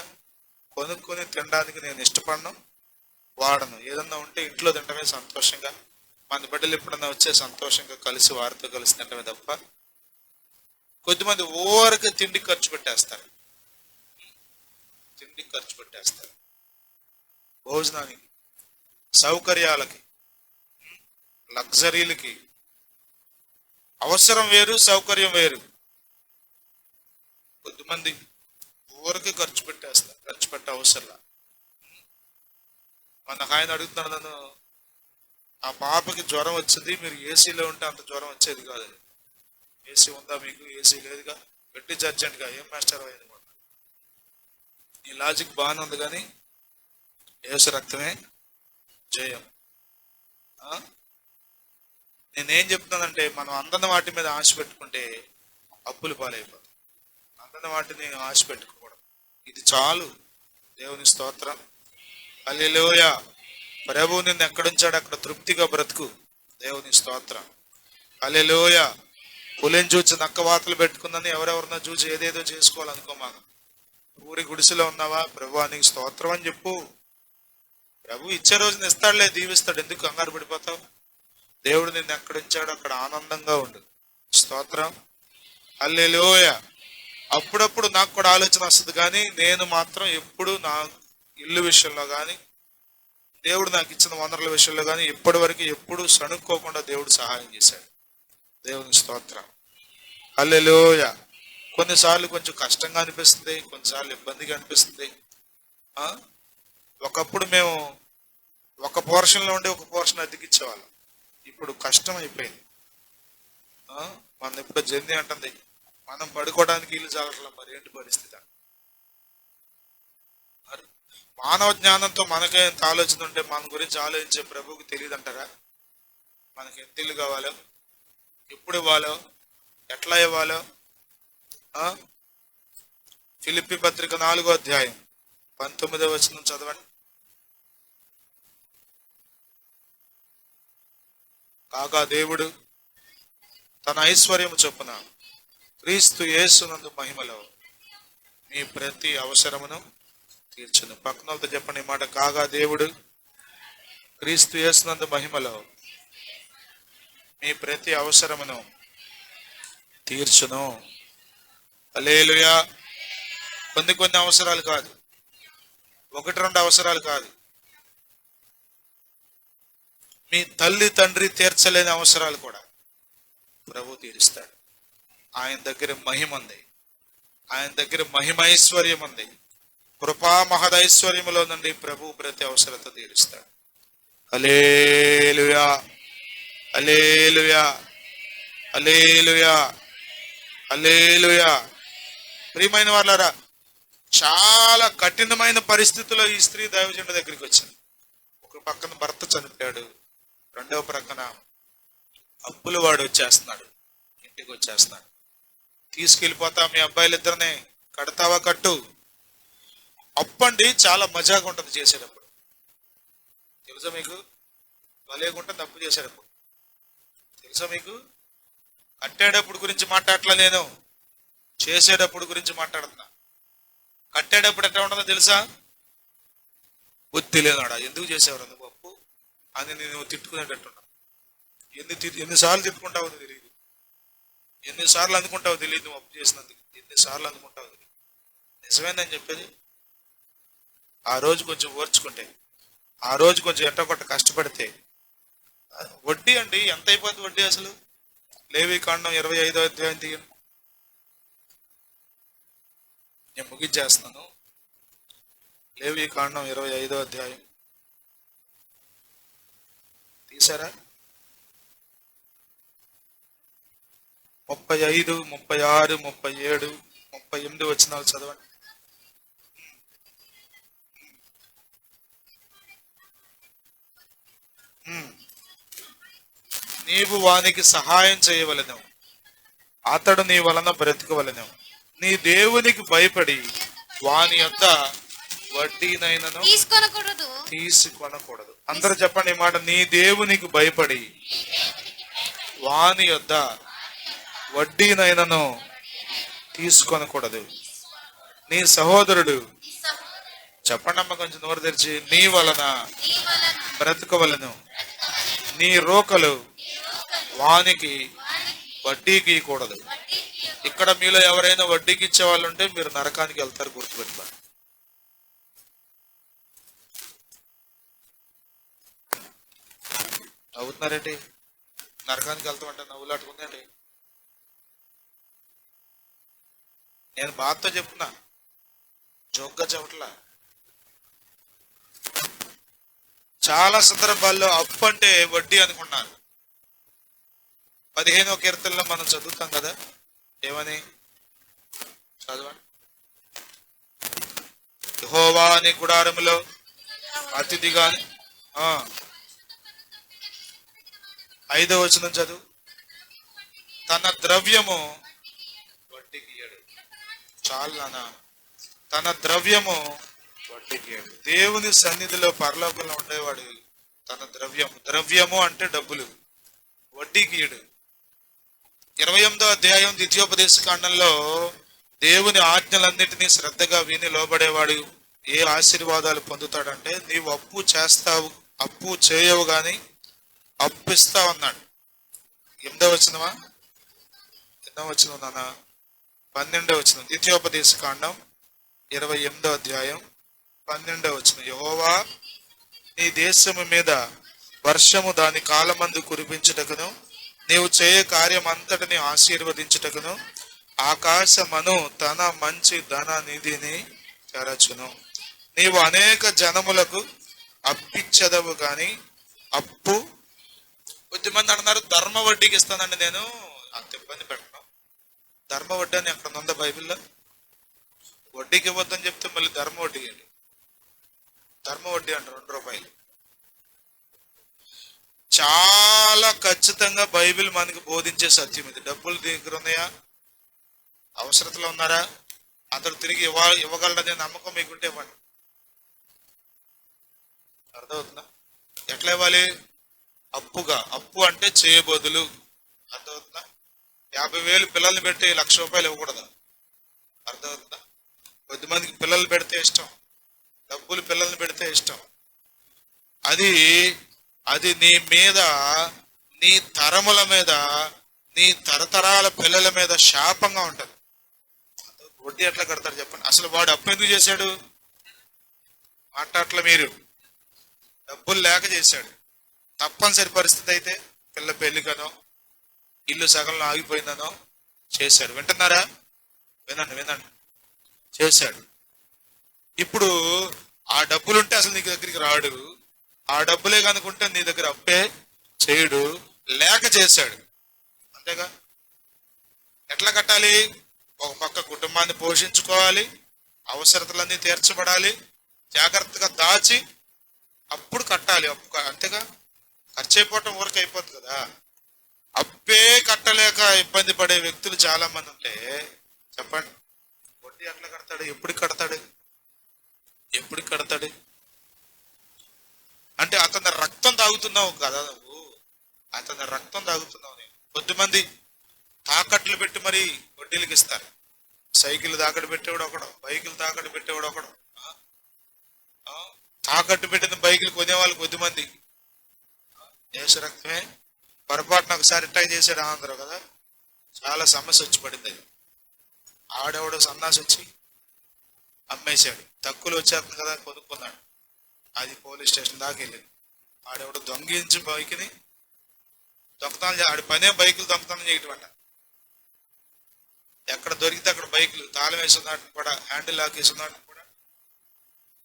కొనుక్కొని తినడానికి నేను ఇష్టపడను, వాడను. ఏదన్నా ఉంటే ఇంట్లో తింటమే సంతోషంగా, మన బిడ్డలు ఎప్పుడన్నా వచ్చే సంతోషంగా కలిసి వారితో కలిసి తింటమే తప్ప. కొద్దిమంది ఊరకే తిండి ఖర్చు పెట్టేస్తారు, భోజనానికి, సౌకర్యాలకి, లగ్జరీలకి. అవసరం వేరు, సౌకర్యం వేరు. కొద్దిమంది ఊరికి ఖర్చు పెట్టే అవసరంలా. మన ఆయన అడుగుతున్నాడు నన్ను, ఆ పాపకి జ్వరం వచ్చింది, మీరు ఏసీలో ఉంటే అంత జ్వరం వచ్చేది కాదు. ఏసీ ఉందా మీకు? ఏసీ లేదుగా, పెట్టి అర్జెంట్గా. ఏం మాస్టర్ అయింది? ఈ లాజిక్ బాగానే ఉంది, కానీ యేసు రక్తమే జయం. నేనేం చెప్తున్నానంటే, మనం అందన వాటి మీద ఆశ పెట్టుకుంటే అప్పులు పాలైపోతాం. అందన వాటిని ఆశ పెట్టుకోవడం ఇది చాలు. దేవుని స్తోత్రం, హల్లెలూయా. ప్రభువు నిన్ను ఎక్కడుంచాడు అక్కడ తృప్తిగా బ్రతుకు. దేవుని స్తోత్రం, హల్లెలూయా. పులిని చూచి నక్క వాతలు పెట్టుకుందని ఎవరెవరినో చూసి ఏదేదో చేసుకోవాలనుకోమాక. ఊరి గుడిసెలో ఉన్నావా, ప్రభువా నీకు స్తోత్రం అని చెప్పు. ప్రభు ఇచ్చే రోజున ఇస్తాడులే, దీవిస్తాడు. ఎందుకు కంగారు పడిపోతావు? దేవుడు నిన్ను ఎక్కడుంచాడు అక్కడ ఆనందంగా ఉండు. స్తోత్రం, హల్లెలూయా. అప్పుడప్పుడు నాకు కూడా ఆలోచన వస్తుంది, కానీ నేను మాత్రం ఎప్పుడు నా ఇల్లు విషయంలో కానీ, దేవుడు నాకు ఇచ్చిన వనరుల విషయంలో కానీ ఇప్పటి వరకు ఎప్పుడు సణుక్కోకుండా దేవుడు సహాయం చేశాడు. దేవుని స్తోత్రం, హల్లెలూయా. కొన్నిసార్లు కొంచెం కష్టంగా అనిపిస్తుంది, కొన్నిసార్లు ఇబ్బందిగా అనిపిస్తుంది. ఆ? ఒకప్పుడు మేము ఒక పోర్షన్లో ఉండి ఒక పోర్షన్ అద్దెకిచ్చేవాళ్ళం. ఇప్పుడు కష్టం అయిపోయింది. ఆ? మన ఇప్పుడు జర్నీ అంటుంది, మనం పడుకోవడానికి ఇల్లు చాలట్లా. మరి ఏంటి పరిస్థితి? మరి మానవ జ్ఞానంతో మనకే ఎంత ఆలోచన ఉంటే మన గురించి ఆలోచించే ప్రభువుకి తెలియదు అంటారా? మనకి ఎంత ఇల్లు కావాలో, ఎప్పుడు ఇవ్వాలో, ఎట్లా ఇవ్వాలో. ఆ? ఫిలిప్పీ పత్రిక 4వ అధ్యాయం 19వ వచనం చదవండి. కాగా దేవుడు తన ఐశ్వర్యము చొప్పున క్రీస్తు యేసునందు మహిమలో మీ ప్రతి అవసరమును తీర్చును. పక్కనతో చెప్పండి ఈ మాట. కాగా దేవుడు క్రీస్తు యేసునందు మహిమలో మీ ప్రతి అవసరమును తీర్చును. హల్లెలూయా. కొన్ని అవసరాలు కాదు, 1-2 అవసరాలు కాదు, మీ తల్లి తండ్రి తీర్చలేని అవసరాలు కూడా ప్రభు తీరుస్తాడు. ఆయన దగ్గర మహిమ ఉంది, ఆయన దగ్గర మహిమైశ్వర్యం ఉంది. కృపా మహదైశ్వర్యములో నుండి ప్రభు ప్రతి అవసరత తీరుస్తాడు. హల్లెలూయా, హల్లెలూయా, హల్లెలూయా, హల్లెలూయా. ప్రియమైన వాళ్ళారా, చాలా కఠినమైన పరిస్థితుల్లో ఈ స్త్రీ దైవజనుడి దగ్గరికి వచ్చింది. ఒక పక్కన భర్త చనిపోయాడు, రెండవ ప్రక్కన అప్పుల వాడు వచ్చేస్తున్నాడు, ఇంటికి వచ్చేస్తున్నాడు. తీసుకెళ్ళిపోతా, మీ అబ్బాయిలిద్దరిని కడతావా కట్టు. అప్పండి చాలా మజాగా ఉంటుంది చేసేటప్పుడు. తెలుసా మీకు? భలేగుంటుంది అప్పు చేసేటప్పుడు. తెలుసా మీకు? కట్టేటప్పుడు గురించి మాట్లాడట్లా నేను, చేసేటప్పుడు గురించి మాట్లాడుతున్నా. కట్టేటప్పుడు ఎట్లా ఉంటుందో తెలుసా? ఒత్తి లేనాడా, ఎందుకు చేసేవారు నువ్వు అప్పు అని నేను తిట్టుకునేటట్టున్నా. ఎన్నిసార్లు తిట్టుకుంటావో తెలియదు, ఎన్నిసార్లు అందుకుంటావో తెలియదు. నువ్వు అప్పు చేసినందుకు ఎన్నిసార్లు అందుకుంటావో తెలియదు. నిజమేందని చెప్పేది. ఆ రోజు కొంచెం ఓర్చుకుంటే, ఆ రోజు కొంచెం ఎట్టకొట్ట కష్టపడితే వడ్డీ అండి ఎంత అయిపోతుంది వడ్డీ అసలు? లేవీకాండం 25వ అధ్యాయం తీయండి. నేను ముగించేస్తున్నాను. లేవీకాండం 25వ అధ్యాయం తీసారా? 35, 36, 37, 38 వచనాలు చదవండి. నీవు వానికి సహాయం చేయవలెను, అతడు నీ వలన బ్రతకవలెను. నీ దేవునికి భయపడి వాని యొద్ద వడ్డీనైనను తీసుకొనకూడదు. అందరూ చెప్పండి ఈ మాట. నీ దేవునికి భయపడి వాని యొద్ద వడ్డీనైనను తీసుకొనకూడదు. నీ సహోదరుడు, చెప్పండి అమ్మ కొంచెం నోరు తెరిచి, నీ వలన బ్రతకవలను. నీ రోకలు వానికి వడ్డీకి కూడదు. ఇక్కడ మీలో ఎవరైనా వడ్డీకి ఇచ్చే వాళ్ళు ఉంటే మీరు నరకానికి వెళ్తారు, గుర్తుపెట్టుకోండి. నవ్వుతున్నారేంటి? నరకానికి వెళ్తామంటే నవ్వులాటుకుందండి. నేను బాధతో చెప్తున్నా, జోక్గా చెప్పట్లా. చాలా సందర్భాల్లో అప్పు అంటే వడ్డీ అనుకున్నారు. 15వ కీర్తనలో మనం చదువుతాం కదా, ఏమని చదవండి. యెహోవా నీ గుడారములో అతిథిగా. 5వ వచనం చదువు. తన ద్రవ్యము వడ్డీకి ఇయ్యడు. చాలు నాన్న, తన ద్రవ్యము వడ్డీకి ఇయ్యడు. దేవుని సన్నిధిలో పరలోకంలో ఉండేవాడు తన ద్రవ్యము అంటే డబ్బులు వడ్డీకి ఇయ్యడు. 28వ అధ్యాయం ద్వితీయోపదేశ కాండంలో దేవుని ఆజ్ఞలన్నిటినీ శ్రద్ధగా విని లోబడేవాడు ఏ ఆశీర్వాదాలు పొందుతాడంటే, నీవు అప్పు చేస్తావు, అప్పు చేయవు గాని అప్పిస్తావు అన్నాడు. 8వ వచనమా? 8వ వచనం నాన్న, 12వ వచనం. ద్వితీయోపదేశ కాండం 28వ అధ్యాయం 12వ వచనం. యెహోవా నీ దేశము మీద వర్షము దాని కాలమందు కురిపించుటకును నీవు చేయ కార్యం అంతటిని ఆశీర్వదించుటకును ఆకాశమను తన మంచి ధన నిధిని తెరచును. నీవు అనేక జనములకు అప్పిచ్చదవు కానీ అప్పు. కొద్దిమంది అంటున్నారు ధర్మ వడ్డీకి ఇస్తానండి, నేను అంత ఇబ్బంది పెట్టను. ధర్మ వడ్డీ అని ఎక్కడ ఉందా బైబిల్లో? వడ్డీకి ఇవ్వద్దని చెప్తే మళ్ళీ ధర్మ వడ్డీ ఏంటి? ధర్మ వడ్డీ అంట 2 రూపాయలు. చాలా ఖచ్చితంగా బైబిల్ మనకి బోధించే సత్యం ఇది. డబ్బులు దగ్గర ఉన్నాయా? అవసరతలో ఉన్నారా? అతడు తిరిగి ఇవ్వగలడనే నమ్మకం మీకుంటే ఇవ్వండి. అర్థమవుతుందా? ఎట్లా ఇవ్వాలి? అప్పుగా. అప్పు అంటే చేయబోదులు. అర్థమవుతుందా? 50,000 పిల్లల్ని పెట్టి 1,00,000 రూపాయలు ఇవ్వకూడదా? అర్థమవుతుందా? కొద్దిమందికి పిల్లలు పెడితే ఇష్టం, డబ్బులు పిల్లల్ని పెడితే ఇష్టం. అది నీ మీద, నీ తరముల మీద, నీ తరతరాల పిల్లల మీద శాపంగా ఉంటది. వడ్డీ ఎట్లా కడతాడు చెప్పండి? అసలు వాడు అప్పు ఎందుకు చేశాడు? మాట్లాడట్ల మీరు. డబ్బులు లేక చేశాడు. తప్పనిసరి పరిస్థితి అయితే పిల్ల పెళ్లికనో ఇల్లు సగంలో ఆగిపోయిందనో చేశాడు. వింటున్నారా? వినండి. చేశాడు. ఇప్పుడు ఆ డబ్బులుంటే అసలు నీకు దగ్గరికి రాడు. ఆ డబ్బులే కనుకుంటే నీ దగ్గర అప్పే చేయడు. లేక చేశాడు. అంతేగా? ఎట్లా కట్టాలి? ఒక పక్క కుటుంబాన్ని పోషించుకోవాలి, అవసరతలన్నీ తీర్చబడాలి, జాగ్రత్తగా దాచి అప్పుడు కట్టాలి అప్పు. అంతేగా? ఖర్చు అయిపోవటం ఊరికి అయిపోతుంది కదా. అప్పే కట్టలేక ఇబ్బంది పడే వ్యక్తులు చాలా మంది ఉంటే చెప్పండి, వడ్డీ ఎట్లా కడతాడు? ఎప్పుడు కడతాడు? అంటే అతని రక్తం తాగుతున్నావు కదా నువ్వు. అతని రక్తం తాగుతున్నావు. నేను కొద్దిమంది తాకట్లు పెట్టి మరి వడ్డీలకు ఇస్తారు. సైకిల్ తాకట్టు పెట్టేవాడు ఒకడు, బైకులు తాకట్టు పెట్టేవాడు ఒకడు. తాకట్టు పెట్టిన బైకులు కొనేవాళ్ళు కొద్దిమంది. దేశ రక్తమే. పొరపాటున ఒకసారి ట్రై చేశాడు ఆంధ్ర కదా, చాలా సమస్య వచ్చి పడింది. ఆడెవడో సన్నాసి వచ్చి అమ్మేశాడు. తక్కువలో వచ్చేస్తుంది కదా కొనుక్కున్నాడు. అది పోలీస్ స్టేషన్ దాకా వెళ్ళింది. ఆడెవడో దొంగిలించి బైక్ని దొంగతనం, ఆడి పనే బైకులు దొంగతనం చేయటం అంట. ఎక్కడ దొరికితే అక్కడ బైకులు తాళం వేసుకున్నాడు కూడా, హ్యాండిల్ లాక్ వేసుకున్నాడు కూడా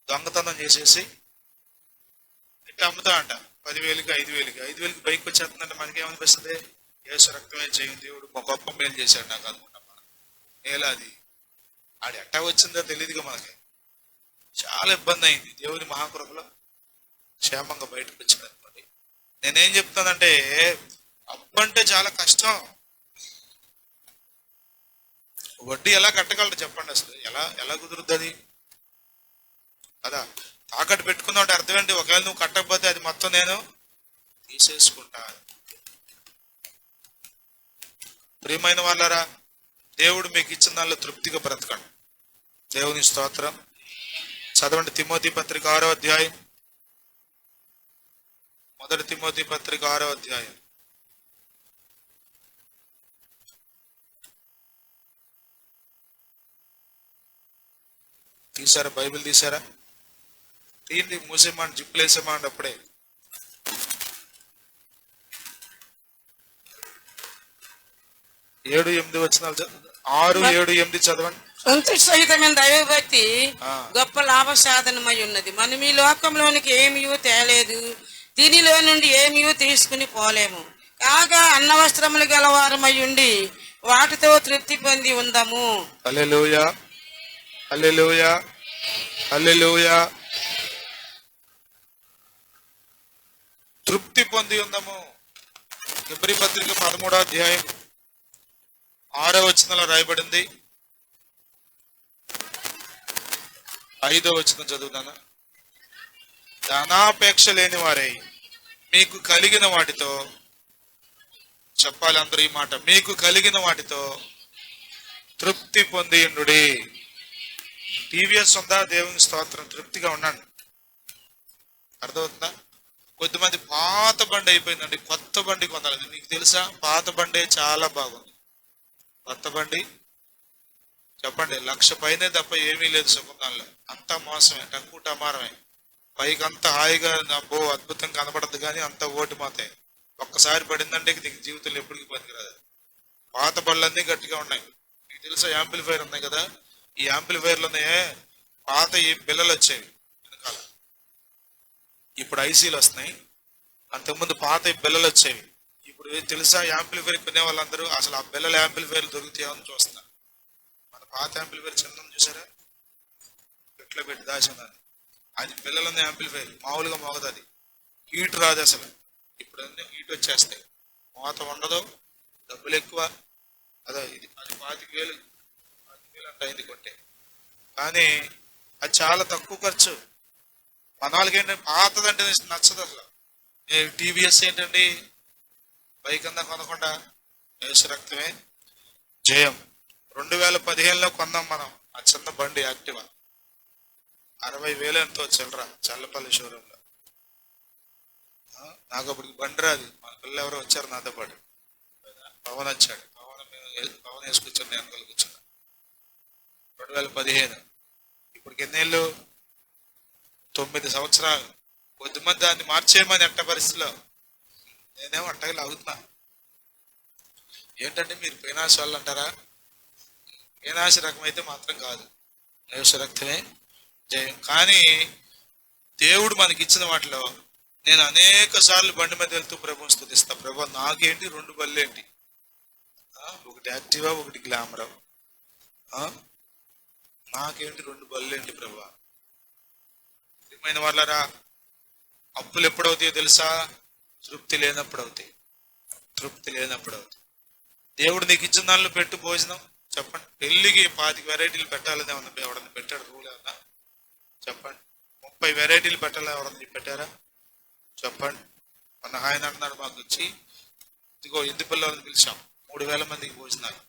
దొంగతనం చేసేసి ఇట్లా అమ్ముతా అంట. 10,000కి 5,000కి బైక్ వచ్చేస్తుందంటే మనకేమనిపిస్తుంది? యేసు రక్తమే చేయం, దేవుడు గొప్ప మేలు చేశాడు నాకు అనుకుంటాం మనం. మేలాది ఆడి ఎట్టా వచ్చిందో తెలియదుగా మనకి. చాలా ఇబ్బంది అయింది. దేవుని మహాకృపలో క్షేమంగా బయటకు వచ్చింది అనుకోండి. నేనేం చెప్తానంటే అప్పు అంటే చాలా కష్టం. వడ్డీ ఎలా కట్టగలరు చెప్పండి? అసలు ఎలా కుదురుద్ది కదా? తాకట్టు పెట్టుకున్నావు అంటే అర్థం ఏంటి? ఒకవేళ నువ్వు కట్టకపోతే అది మొత్తం నేను తీసేసుకుంటా. ప్రియమైన వాళ్ళారా, దేవుడు మీకు ఇచ్చిన దానిలో తృప్తిగా బ్రతకండి. దేవుని స్తోత్రం. చదవండి తిమోతి పత్రిక 6వ అధ్యాయం. 1 తిమోతి పత్రిక 6వ అధ్యాయం. తీసారా? బైబిల్ తీసారా? తీయండి, మూసేమాండి, జిప్పులేసేమాండి. అప్పుడే 7-8 వచనాలు 6-7-8 చదవండి. సంతృష్టి సహితమైన దైవభక్తి గొప్ప లాభ సాధనమై ఉన్నది. మనం ఈ లోకంలోనికి ఏమీ తేలేదు, దీనిలో నుండి ఏమీ తీసుకుని పోలేము. కాగా అన్న వస్త్రములు గలవారమై ఉండి వాటితో తృప్తి పొంది ఉందాము. హల్లెలూయా, హల్లెలూయా, హల్లెలూయా. తృప్తి పొంది ఉందాము. హెబ్రీ పత్రిక 13వ అధ్యాయం 6వ వచనంలో రాయబడింది. 5వ వచనం చదువుతాను. ధనాపేక్ష లేని వారై మీకు కలిగిన వాటితో, చెప్పాలి అందరూ ఈ మాట, మీకు కలిగిన వాటితో తృప్తి పొంది ఉండుడి. టీవీఎస్ ఉందా? దేవుని స్తోత్రం. తృప్తిగా ఉండండి. అర్థమవుతుందా? కొద్దిమంది పాత బండి అయిపోయిందండి, కొత్త బండి కొనాలి. నీకు తెలుసా? పాత బండి చాలా బాగుంది. కొత్త బండి చెప్పండి 1,00,000 పైనే తప్ప ఏమీ లేదు సుఖంలో. అంతా మోసమే, టంకు టమారమే. పైకి అంతా హాయిగా అబ్బో అద్భుతం కనబడద్దు కానీ అంతా ఓటి మాతే. ఒక్క ఒక్కసారి పడిందంటే ఇక నీకు జీవితంలో ఎప్పటికీ పనికిరాదు. పాత బళ్ళన్నీ గట్టిగా ఉన్నాయి. మీకు తెలుసా యాంప్లిఫైర్ ఉన్నాయి కదా, ఈ యాంప్లిఫైర్లోనే పాత ఈ బిల్లలు వచ్చేవి వెనకాల. ఇప్పుడు ఐసీలు వస్తున్నాయి. అంతకుముందు పాత ఈ బిల్లలు వచ్చేవి. ఇప్పుడు తెలుసా యాంప్లిఫైర్ కొనే వాళ్ళందరూ అసలు ఆ బిల్లల యాంప్లిఫైర్లు దొరుకుతాయని చూస్తున్నారు. మన పాత యాంప్లిఫైర్ చిన్న చూసారా, ఎట్లా పెట్టి దాచిందని. అది పిల్లలున్న యాంప్లిఫైర్ మామూలుగా మోగదు, అది హీట్ రాదు అసలు. ఇప్పుడు అన్నీ హీట్ వచ్చేస్తాయి, మోత ఉండదు, డబ్బులు ఎక్కువ. అదే ఇది అది 25,000 అంటే అయింది కొంటే. కానీ అది చాలా తక్కువ ఖర్చు. మన వాళ్ళకి ఏంటంటే పాతదంటే నచ్చదు అసలు. టీవీఎస్ ఏంటండి బైక్ అంతా కొనకుండా యేసు రక్తమే జయం. 2015లో కొన్నాం మనం ఆ చిన్న బండి యాక్టివా. 60,000 ఎంతో చిల్లర చల్లపల్లి షోరూంలో. నాకు అప్పటికి బండి రాదు. మన పిల్లలు ఎవరో వచ్చారు నాతో పాటు. పవన్ వచ్చాడు, పవన్ వేసుకొచ్చాను, నేను వెనకాల కూర్చున్నా. 2015. ఇప్పటికి ఎన్నేళ్ళు? 9 సంవత్సరాలు. కొద్దిమంది దాన్ని మార్చేయమని ఎట్ట పరిస్థితిలో నేనేమో అట్టగా లాగుతున్నా. ఏంటంటే మీరు పీనాశ వాళ్ళు అంటారా? పీనాశ రకం అయితే మాత్రం కాదు, యేసు రక్తమే జయం. కానీ దేవుడు మనకి ఇచ్చిన వాటిలో నేను అనేక సార్లు బండి మీద వెళ్తూ ప్రభుని స్తుతిస్తా. ప్రభు నాకేంటి 2 బళ్ళేంటి, ఒకటి యాక్టివా ఒకటి గ్లామరా, నాకేంటి 2 బళ్ళేంటి ప్రభు. ప్రియమైన వాళ్ళరా, అప్పులు ఎప్పుడవుతాయో తెలుసా? తృప్తి లేనప్పుడు అవుతాయి. తృప్తి లేనప్పుడు అవుతాయి. దేవుడు నీకు ఇచ్చిన దానిలో పెట్టు భోజనం. చెప్పండి, పెళ్లికి 25 వెరైటీలు పెట్టాలని ఏమన్నా ఎవడన్నా పెట్టాడు రూల్ ఏమన్నా? చెప్పండి. 30 వెరైటీలు పెట్టాలని ఎవరన్నా పెట్టారా? చెప్పండి. మన ఆయన అన్నాడు మాకు వచ్చి, ఇదిగో ఇంటి పిల్లలని పిలిచాం, 3,000 మందికి భోజనాలు,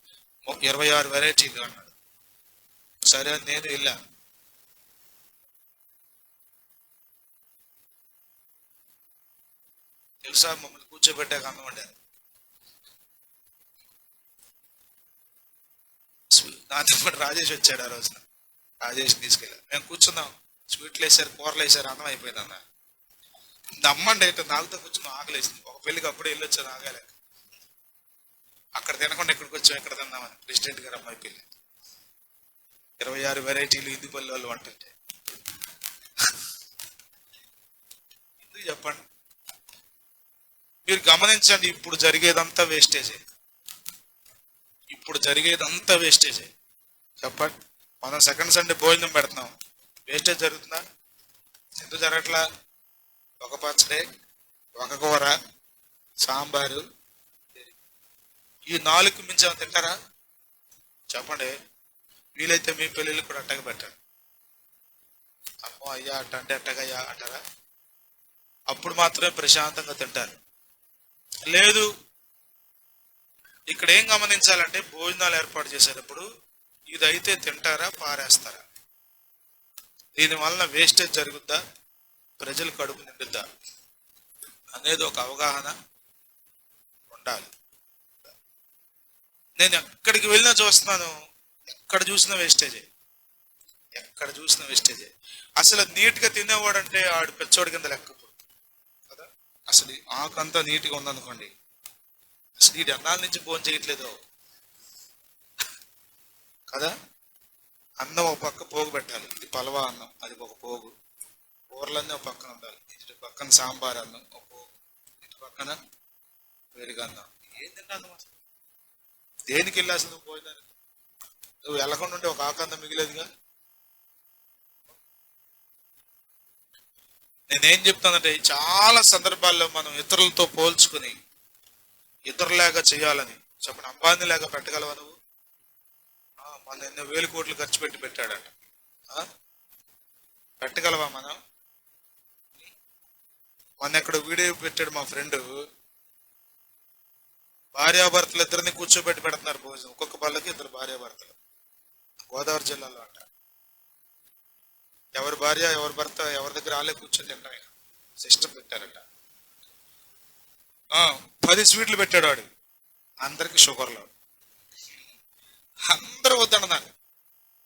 26 వెరైటీలు అన్నాడు. సరే నేను వెళ్ళా. తెలుసా మమ్మల్ని కూర్చోబెట్టాక అన్నం వండారు. నాతో పాటు రాజేష్ వచ్చాడు ఆ రోజున. రాజేష్ తీసుకెళ్ళారు, మేము కూర్చున్నాం. స్వీట్లు వేసారు, కూరలు వేసారు, అన్నం అయిపోయింది అన్న. అమ్మండి అయితే నాకుతో కూర్చుని ఆకలేసింది. ఒక పెళ్లికి అప్పుడే వెళ్ళొచ్చాను ఆగాలేక. అక్కడ తినకుండా ఇక్కడికి వచ్చాం, ఎక్కడ తిన్నామని. ప్రెసిడెంట్ గారు అమ్మాయి పెళ్లి, 26 వెరైటీలు ఇంది పల్లె వాళ్ళు వంటుంటే. ఎందుకు చెప్పండి? మీరు గమనించండి, ఇప్పుడు జరిగేదంతా వేస్టేజే. ఇప్పుడు జరిగేదంతా వేస్టేజే. చెప్పండి. మనం సెకండ్ సండే భోజనం పెడుతున్నాం, వేస్టేజ్ జరుగుతుందా? ఎందుకు జరగట్లా? ఒక పచ్చడి, ఒక కూర, సాంబారు, ఈ 4కు మించి ఏమైనా తింటారా? చెప్పండి. వీలైతే మీ పెళ్ళిళ్ళు కూడా అట్టగా పెట్టండి. అమ్మో అయ్యా అట్ట అంటే అట్టగయ్యా అంటారా? అప్పుడు మాత్రమే ప్రశాంతంగా తింటారు. లేదు, ఇక్కడ ఏం గమనించాలంటే భోజనాలు ఏర్పాటు చేసేటప్పుడు ఇదైతే తింటారా పారేస్తారా? దీనివల్ల వేస్టేజ్ జరుగుద్దా, ప్రజలు కడుపు నిండుద్దా అనేది ఒక అవగాహన ఉండాలి. నేను ఎక్కడికి వెళ్ళినా చూస్తున్నాను, ఎక్కడ చూసినా వేస్టేజే, ఎక్కడ చూసినా వేస్టేజే. అసలు నీట్గా తినేవాడంటే ఆడు పెచ్చోడి కింద లెక్క కదా. అసలు ఆకంతా నీట్గా ఉందనుకోండి, అసలు ఈ అన్నాల నుంచి భోజనం చేయట్లేదు కదా. అన్నం ఒక పక్క పోగు పెట్టాలి, ఇది పలవా అన్నం, అది ఒక పోగు. కూరలన్నీ ఒక పక్కన ఉండాలి, ఇటు పక్కన సాంబార్ అన్నం ఒక పోగు, ఇటు పక్కన వేడిగా అన్నం. ఏం తిన్నాను అసలు? దేనికి వెళ్ళాల్సింది నువ్వు భోజనానికి? నువ్వు వెళ్ళకుండా ఉంటే ఒక ఆకందం మిగిలేదుగా. నేనేం చెప్తానంటే, చాలా సందర్భాల్లో మనం ఇతరులతో పోల్చుకుని ఇతరులాగా చేయాలని చెప్పండి. అంబానీ లాగా పెట్టగలవా నువ్వు? మన ఎన్నో 1,000 కోట్లు ఖర్చు పెట్టి పెట్టాడట, పెట్టగలవా మనం? మొన్న ఎక్కడ వీడియో పెట్టాడు మా ఫ్రెండ్, భార్యాభర్తలు ఇద్దరిని కూర్చోబెట్టి పెడుతున్నారు భోజనం, ఒక్కొక్క పళ్ళకి 2 భార్యాభర్తలు. గోదావరి జిల్లాలో అంట. ఎవరి భార్య ఎవరి భర్త ఎవరి దగ్గర వాళ్ళే కూర్చొని తింటాం, సిస్టమ్ పెట్టారట. 10 స్వీట్లు పెట్టాడు వాడు, అందరికి షుగర్లో. అందరూ వద్దన్నారు.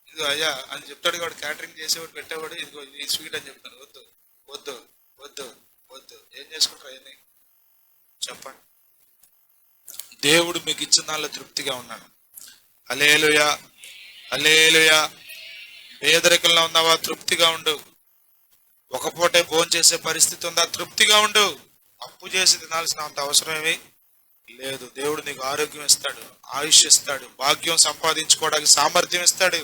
ఇదిగో అయ్యా అని చెప్తాడు వాడు, క్యాటరింగ్ చేసేవాడు పెట్టేవాడు, ఇదిగో ఈ స్వీట్ అని చెప్తాడు. వద్దు వద్దు వద్దు వద్దు. ఏం చేసుకుంటారు అవన్నీ చెప్పండి? దేవుడు మీకు ఇచ్చిన దానిలో తృప్తిగా ఉన్నాడు. హల్లెలూయా, హల్లెలూయా. పేదరికంలో ఉన్నావా? తృప్తిగా ఉండు. ఒక పూటే భోజనం చేసే పరిస్థితి ఉందా? తృప్తిగా ఉండు. అప్పు చేసి తినాల్సిన అంత అవసరం ఏమీ లేదు. దేవుడు నీకు ఆరోగ్యం ఇస్తాడు, ఆయుష్ ఇస్తాడు, భాగ్యం సంపాదించుకోవడానికి సామర్థ్యం ఇస్తాడు.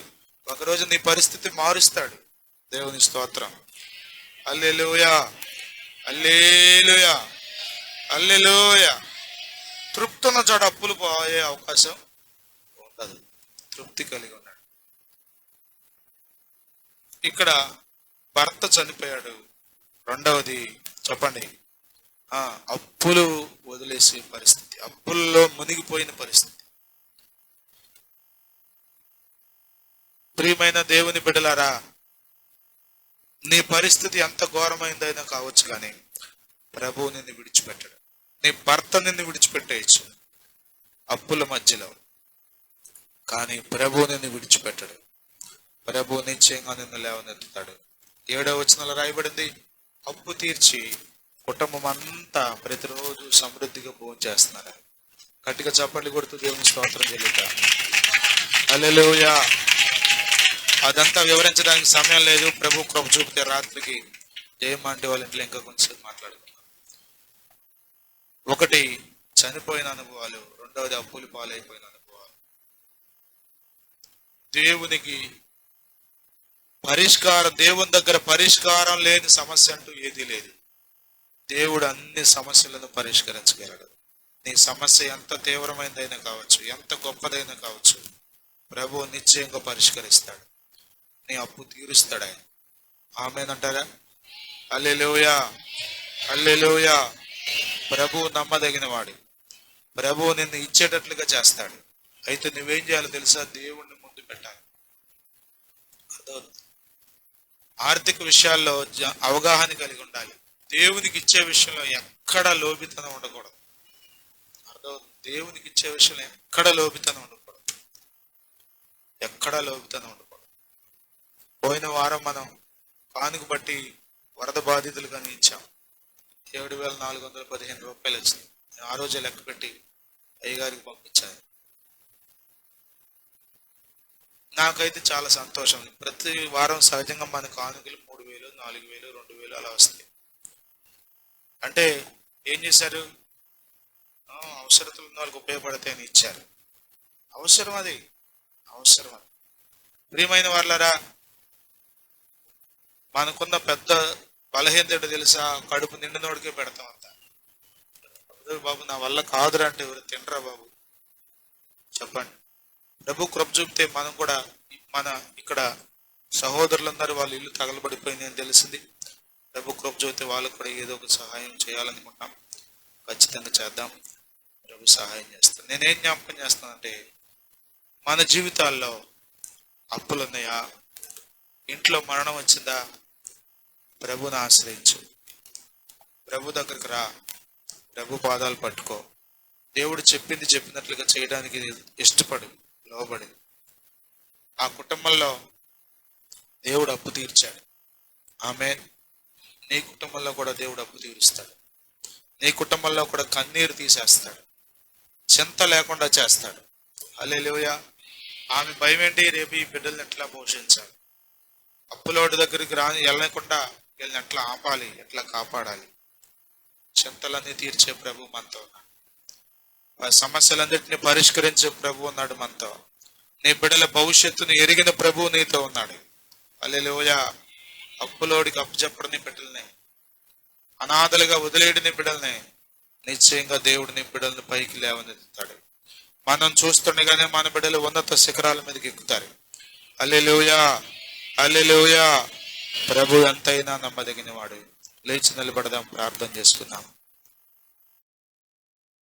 ఒకరోజు నీ పరిస్థితి మారుస్తాడు. దేవుని స్తోత్రం. హల్లెలూయా, హల్లెలూయా, హల్లెలూయా. తృప్తి ఉన్న చోట అప్పులు పోయే అవకాశం ఉండదు. తృప్తి కలిగి ఉన్నాడు. ఇక్కడ భర్త చనిపోయాడు. రెండవది చెప్పండి, అప్పులు వదిలేసే పరిస్థితి, అప్పుల్లో మునిగిపోయిన పరిస్థితి. ప్రియమైన దేవుని బిడ్డలారా, నీ పరిస్థితి ఎంత ఘోరమైందైనా కావచ్చు, కానీ ప్రభువు నిన్ను విడిచిపెట్టాడు. నీ భర్త నిన్ను విడిచిపెట్టేయచ్చు అప్పుల మధ్యలో, కానీ ప్రభువు నిన్ను విడిచిపెట్టాడు. ప్రభువు నిశ్చయంగా నిన్ను లేవనెత్తుతాడు. 7వ వచనంలో రాయబడింది, అప్పు తీర్చి కుటుంబం అంతా ప్రతిరోజు సమృద్ధిగా భోజనం చేస్తున్నారు. గట్టిగా చప్పట్లు కొడుతూ దేవుని స్తోత్రం చెల్లిత. హల్లెలూయా. అదంతా వివరించడానికి సమయం లేదు. ప్రభు కృప చూపితే రాత్రికి జయమాంటి వాళ్ళ ఇంట్లో ఇంకా కొంచెం మాట్లాడుకుందాం. ఒకటి చనిపోయిన అనుభవాలు, రెండవది అప్పులు పాలైపోయిన అనుభవాలు. దేవునికి దేవుని దగ్గర పరిష్కారం లేని సమస్య అంటూ ఏదీ లేదు. దేవుడు అన్ని సమస్యలను పరిష్కరించగలడు. నీ సమస్య ఎంత తీవ్రమైనదైనా కావచ్చు, ఎంత గొప్పదైనా కావచ్చు, ప్రభువు నిశ్చయంగా పరిష్కరిస్తాడు. నీ అప్పు తీరుస్తాడు ఆయన. ఆమేనంటారా? హల్లెలూయా, హల్లెలూయా. ప్రభువు నమ్మదగిన వాడు. ప్రభువు నిన్ను ఇచ్చేటట్లుగా చేస్తాడు. అయితే నువ్వేం చేయాలో తెలుసా? దేవుణ్ణి ముందు పెట్టాలి. ఆర్థిక విషయాల్లో అవగాహన కలిగి ఉండాలి. దేవునికి ఇచ్చే విషయంలో ఎక్కడ లోబితనం ఉండకూడదు. దేవునికి ఇచ్చే విషయంలో ఎక్కడ లోబితనం ఉండకూడదు. ఎక్కడ లోబితనం ఉండకూడదు. పోయిన వారం మనం కానుక బట్టి వరద బాధితులు కానీ ఇచ్చాం. 7,415 రూపాయలు వచ్చింది. ఆ రోజే లెక్క పెట్టి అయ్యగారికి పంపించాను. నాకైతే చాలా సంతోషం. ప్రతి వారం సహజంగా మన కానుకలు 3,000, 4,000, 2,000 అలా వస్తాయి. అంటే ఏం చేశారు? అవసరతలు ఉన్న వాళ్ళకి ఉపయోగపడతాయని ఇచ్చారు. అవసరం అది, అవసరం అది. ప్రియమైన వాళ్ళరా, మనకున్న పెద్ద బలహీనత తెలుసా? కడుపు నిండినోడికే పెడతాం అంత. బాబు నా వల్ల కాదురా అంటే ఎవరు తినరా బాబు? చెప్పండి. ప్రభు కృప చూపితే మనం కూడా, మన ఇక్కడ సహోదరులందరూ వాళ్ళ ఇల్లు తగలబడిపోయింది అని తెలిసింది. ప్రభు కృప చూపితే వాళ్ళకు కూడా ఏదో ఒక సహాయం చేయాలనుకుంటున్నాం. ఖచ్చితంగా చేద్దాం. ప్రభు సహాయం చేస్తాను. నేనేం జ్ఞాపకం చేస్తానంటే, మన జీవితాల్లో అప్పులు ఉన్నాయా? ఇంట్లో మరణం వచ్చిందా? ప్రభుని ఆశ్రయించు. ప్రభు దగ్గరికి రా. ప్రభు పాదాలు పట్టుకో. దేవుడు చెప్పింది చెప్పినట్లుగా చేయడానికి ఇష్టపడు, లోబడి. ఆ కుటుంబంలో దేవుడు అప్పు తీర్చాడు. ఆమేన్. నీ కుటుంబంలో కూడా దేవుడు అప్పు తీరుస్తాడు. నీ కుటుంబంలో కూడా కన్నీరు తీసేస్తాడు. చింత లేకుండా చేస్తాడు. హల్లెలూయా. ఆమె భయం ఏంటి? రేపు ఈ బిడ్డల్ని ఎట్లా పోషించాలి, అప్పులోడి దగ్గరికి వెళ్ళకుండా వీళ్ళని ఎట్లా ఆపాలి, ఎట్లా కాపాడాలి. చింతలన్నీ తీర్చే ప్రభు మనతో ఉన్నాడు. ఆ సమస్యలన్నింటినీ పరిష్కరించే ప్రభు ఉన్నాడు మనతో. నీ బిడ్డల భవిష్యత్తును ఎరిగిన ప్రభు నీతో ఉన్నాడు. హల్లెలూయా. అప్పులోడికి అప్పచెప్పడని బిడ్డల్ని, అనాథలుగా వదిలేడిని బిడ్డల్ని నిశ్చయంగా దేవుడు నీ బిడ్డల్ని పైకి లేవనెత్తుతాడు. మనం చూస్తుండగానే మన బిడ్డలు ఉన్నత శిఖరాల మీదకి ఎక్కుతారు. హల్లెలూయా, హల్లెలూయా. ప్రభు ఎంతైనా నమ్మదగిన వాడు. లేచి నిలబడదాం, ప్రార్థన చేసుకుందాం.